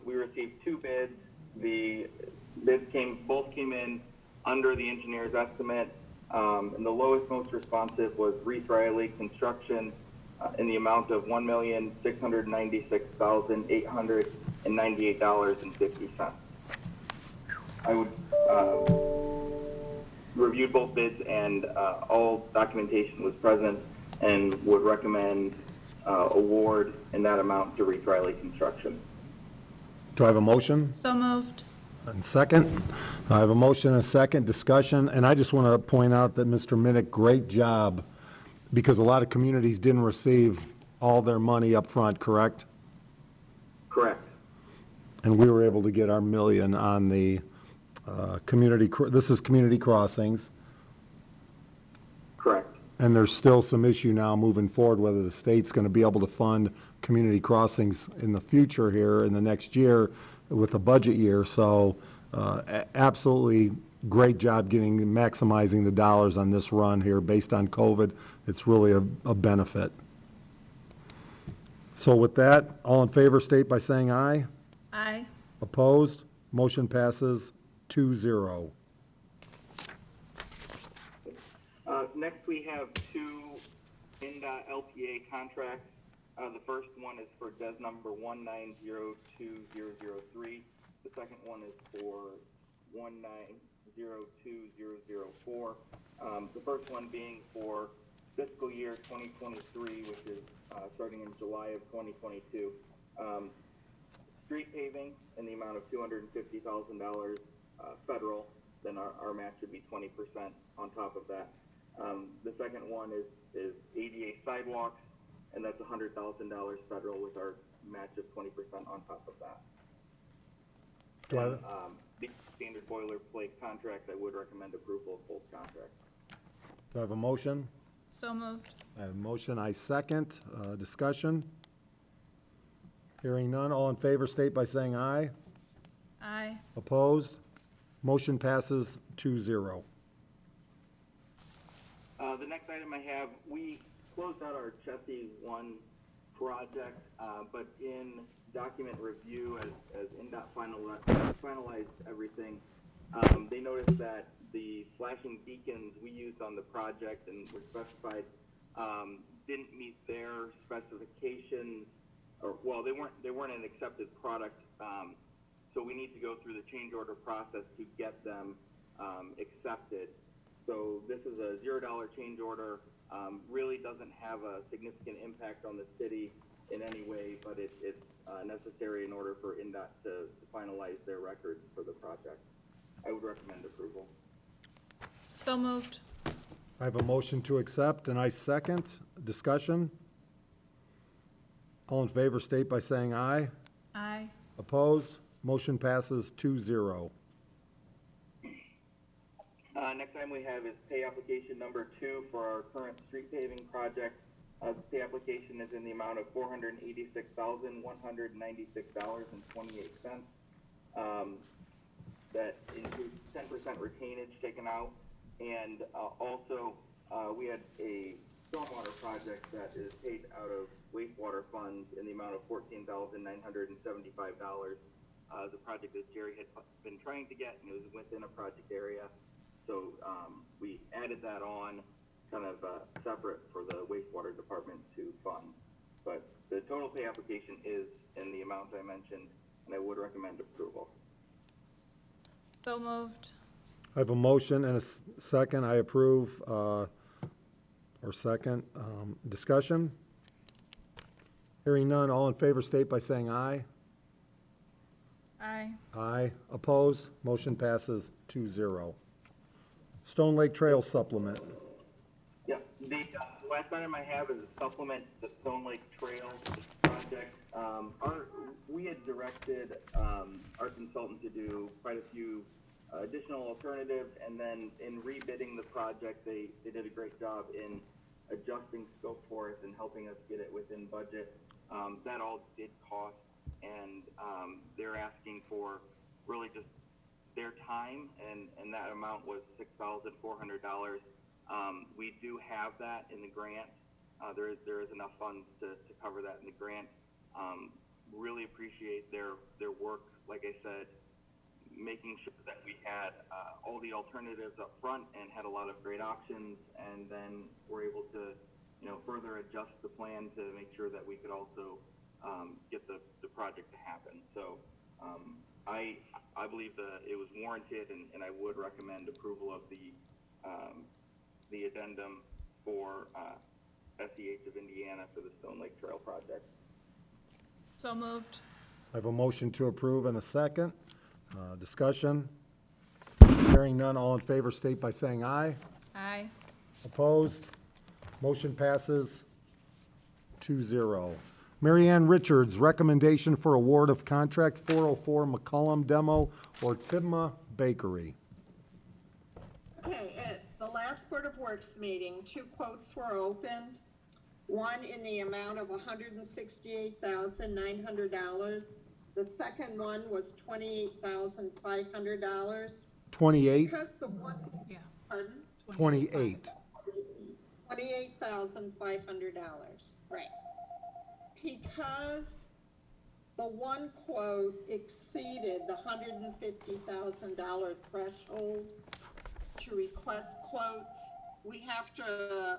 We received 2 bids. The bids both came in under the engineer's estimate. And the lowest, most responsive was Reese Riley Construction in the amount of $1,696,898.50. I would reviewed both bids, and all documentation was present, and would recommend award in that amount to Reese Riley Construction. Do I have a motion? So moved. And second? I have a motion and a second. Discussion. And I just want to point out that Mr. Minnick, great job, because a lot of communities didn't receive all their money up front, correct? Correct. And we were able to get our million on the this is community crossings. Correct. And there's still some issue now moving forward, whether the state's going to be able to fund community crossings in the future here in the next year with a budget year. So absolutely great job maximizing the dollars on this run here based on COVID. It's really a benefit. So with that, all in favor state by saying aye. Aye. Opposed? Motion passes 2-0. Next, we have two NDOT LPA contracts. The first one is for DES number 1902003. The second one is for 1902004. The first one being for fiscal year 2023, which is starting in July of 2022. Street paving in the amount of $250,000 federal, then our match would be 20% on top of that. The second one is ADA sidewalks, and that's $100,000 federal with our match of 20% on top of that. The standard boilerplate contract, I would recommend approval of both contracts. Do I have a motion? So moved. I have a motion, I second. Discussion? Hearing none, all in favor state by saying aye. Aye. Opposed? Motion passes 2-0. The next item I have, we closed out our Chessie 1 project, but in document review, as NDOT finalized everything, they noticed that the flashing beacons we used on the project and were specified didn't meet their specifications, or well, they weren't an accepted product. So we need to go through the change order process to get them accepted. So this is a $0 change order. Really doesn't have a significant impact on the city in any way, but it's necessary in order for NDOT to finalize their records for the project. I would recommend approval. So moved. I have a motion to accept, and I second. Discussion? All in favor state by saying aye. Aye. Opposed? Motion passes 2-0. Next item we have is pay application number 2 for our current street paving project. The pay application is in the amount of $486,196.28. That includes 10% retainage taken out, and also we had a stormwater project that is paid out of wastewater funds in the amount of $14,975. The project that Jerry had been trying to get, and it was within a project area. So we added that on kind of separate for the wastewater department to fund. But the total pay application is in the amount I mentioned, and I would recommend approval. So moved. I have a motion and a second. I approve, or second. Discussion? Hearing none, all in favor state by saying aye. Aye. Aye. Opposed? Motion passes 2-0. Stone Lake Trail supplement. Yeah, the last item I have is a supplement to the Stone Lake Trail project. We had directed our consultant to do quite a few additional alternatives, and then in rebidding the project, they did a great job in adjusting scope for us and helping us get it within budget. That all did cost, and they're asking for really just their time, and that amount was $6,400. We do have that in the grant. There is enough funds to cover that in the grant. Really appreciate their work, like I said, making sure that we had all the alternatives up front and had a lot of great options, and then we're able to further adjust the plan to make sure that we could also get the project to happen. So I believe that it was warranted, and I would recommend approval of the addendum for SEH of Indiana for the Stone Lake Trail project. So moved. I have a motion to approve and a second. Discussion? Hearing none, all in favor state by saying aye. Aye. Opposed? Motion passes 2-0. Mary Ann Richards, recommendation for award of contract 404 McCullum Demo or Tibma Bakery. Okay, at the last Board of Works meeting, 2 quotes were opened. One in the amount of $168,900. The second one was $28,500. 28? Because the one, Yeah. pardon? 28. $28,500, right. Because the one quote exceeded the $150,000 threshold to request quotes, we have to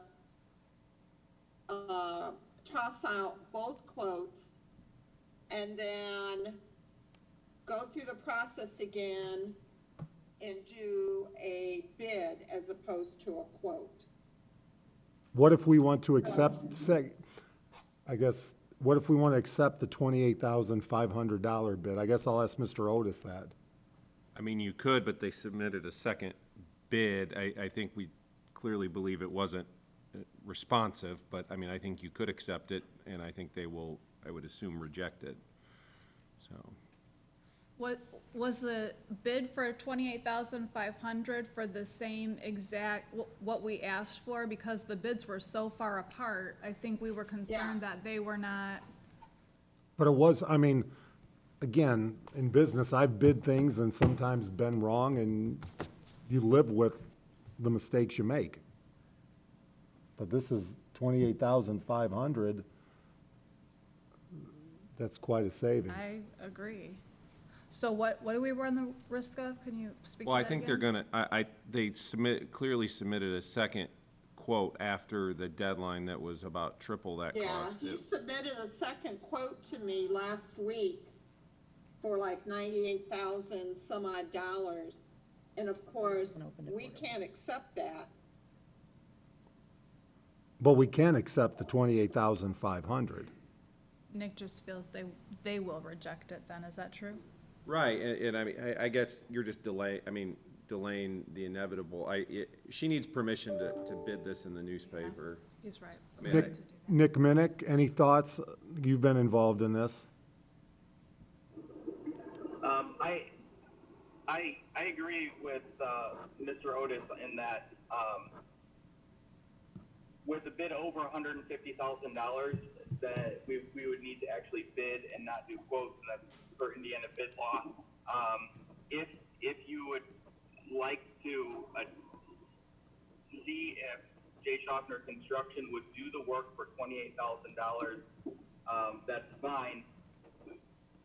toss out both quotes and then go through the process again and do a bid as opposed to a quote. What if we want to accept, what if we want to accept the $28,500 bid? I guess I'll ask Mr. Otis that. I mean, you could, but they submitted a second bid. I think we clearly believe it wasn't responsive, but I mean, I think you could accept it, and I think they will, I would assume, reject it, so. What, was the bid for 28,500 for the same exact, what we asked for? Because the bids were so far apart, I think we were concerned that they were not. But it was, I mean, again, in business, I've bid things and sometimes been wrong, and you live with the mistakes you make. But this is 28,500. That's quite a savings. I agree. So what do we run the risk of? Can you speak to Well, that I think they're gonna, they clearly submitted a second quote after the deadline that was about triple that cost. Yeah, he submitted a second quote to me last week for like 98,000 some odd dollars. And of course, we can't accept that. But we can accept the 28,500. Nick just feels they will reject it then, is that true? Right, and I mean, I guess you're just delaying the inevitable. She needs permission to bid this in the newspaper. He's right. I mean, Nick Minnick, any thoughts? You've been involved in this. I agree with Mr. Otis in that with a bid over $150,000, that we would need to actually bid and not do quotes, and that's for Indiana bid law. If you would like to see if J. Schaffner Construction would do the work for $28,000, that's fine.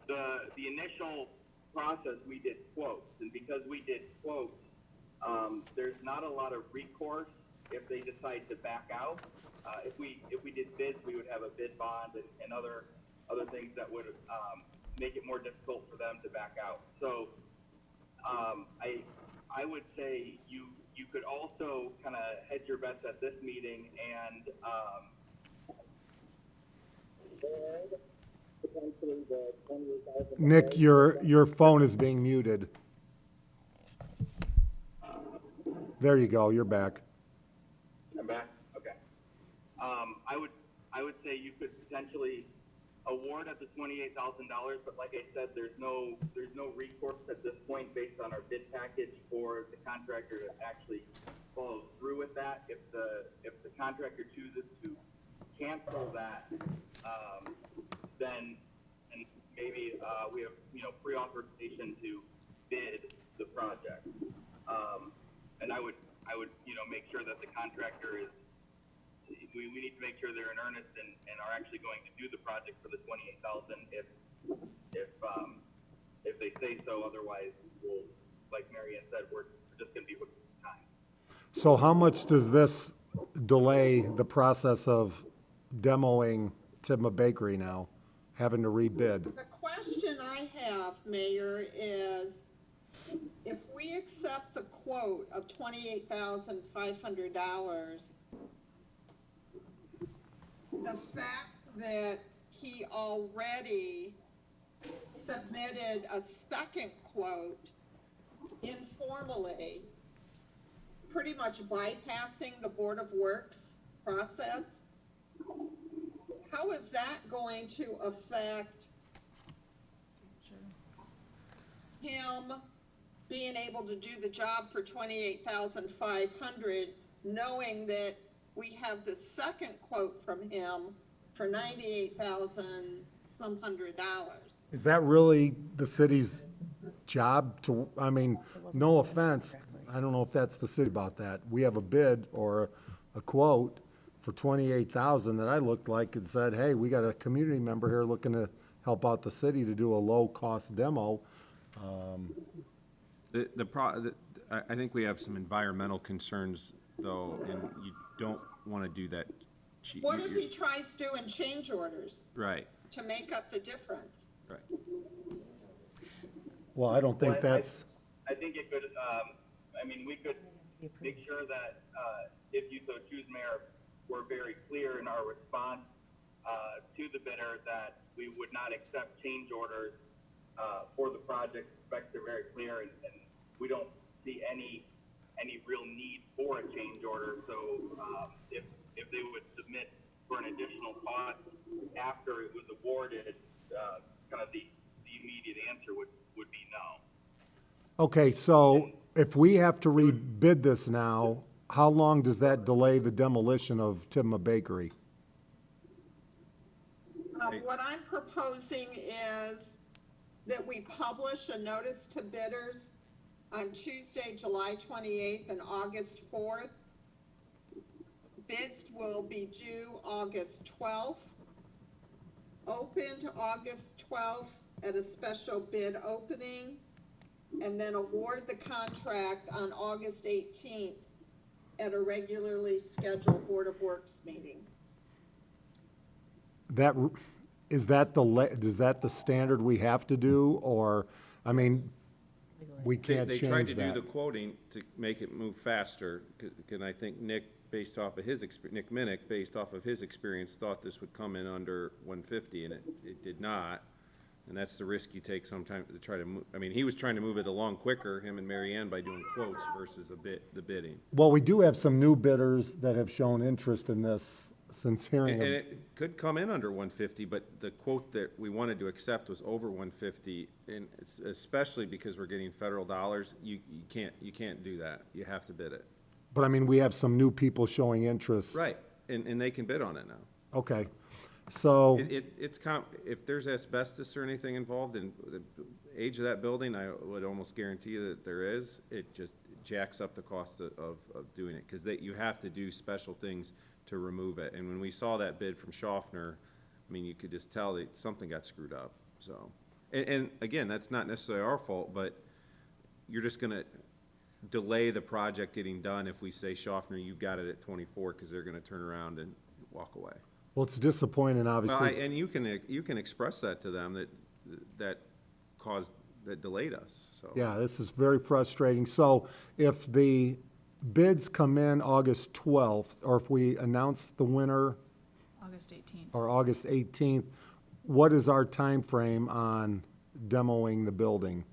The initial process, we did quotes, and because we did quotes, there's not a lot of recourse if they decide to back out. If we did bids, we would have a bid bond and other things that would make it more difficult for them to back out. So I would say you could also kind of hedge your bets at this meeting and potentially the 28,000. Nick, your phone is being muted. There you go, you're back. I'm back. Okay. I would say you could potentially award at the $28,000, but like I said, there's no recourse at this point based on our bid package for the contractor to actually follow through with that. If the contractor chooses to cancel that, then and maybe we have pre-authorization to bid the project. And I would make sure that the contractor is. We need to make sure they're in earnest and are actually going to do the project for the 28,000 if they say so. Otherwise, we'll, like Mary Ann said, we're just going to be with time. So how much does this delay the process of demoing Tibma Bakery now, having to rebid? The question I have, Mayor, is if we accept the quote of $28,500, the fact that he already submitted a second quote informally, pretty much bypassing the Board of Works process, how is that going to affect him being able to do the job for 28,500, knowing that we have the second quote from him for 98,000 some $100? Is that really the city's job to, I mean, no offense, I don't know if that's the city about that. We have a bid or a quote for 28,000 that I looked like and said, hey, we got a community member here looking to help out the city to do a low-cost demo. I think we have some environmental concerns, though, and you don't want to do that. What if he tries doing change orders Right, to make up the difference? right. Well, I don't think Well, that's, I think it could, I mean, we could make sure that, if you so choose, Mayor, we're very clear in our response, to the bidder that we would not accept change orders, for the project. Specs are very clear, and we don't see any real need for a change order. So, if they would submit for an additional cost after it was awarded, kind of the immediate answer would be no. okay, so if we have to rebid this now, how long does that delay the demolition of Timma Bakery? What I'm proposing is that we publish a notice to bidders on Tuesday, July 28th and August 4th. Bids will be due August 12th, opened August 12th at a special bid opening, and then award the contract on August 18th at a regularly scheduled Board of Works meeting. That, is that is that the standard we have to do, or, I mean, we can't They change tried to do that? the quoting to make it move faster, and I think Nick, based off of his Nick Minnick, based off of his experience, thought this would come in under 150, and it did not. And that's the risk you take sometimes to try to move, I mean, he was trying to move it along quicker, him and Mary Ann, by doing quotes versus the bidding. Well, we do have some new bidders that have shown interest in this since hearing And of, it could come in under 150, but the quote that we wanted to accept was over 150, and especially because we're getting federal dollars, you can't do that. You have to bid it. but I mean, we have some new people showing interest. Right, and they can bid on it now. Okay, so, If there's asbestos or anything involved in the age of that building, I would almost guarantee you that there is. It just jacks up the cost of doing it, because you have to do special things to remove it. And when we saw that bid from Schaffner, I mean, you could just tell that something got screwed up, so. And again, that's not necessarily our fault, but you're just gonna delay the project getting done if we say, Schaffner, you got it at 24, because they're gonna turn around and walk away. well, it's disappointing, Well, obviously. and you can express that to them, that delayed us, so. Yeah, this is very frustrating. So if the bids come in August 12th, or if we announce the winner August 18th. or August 18th, what is our time frame on demoing the building?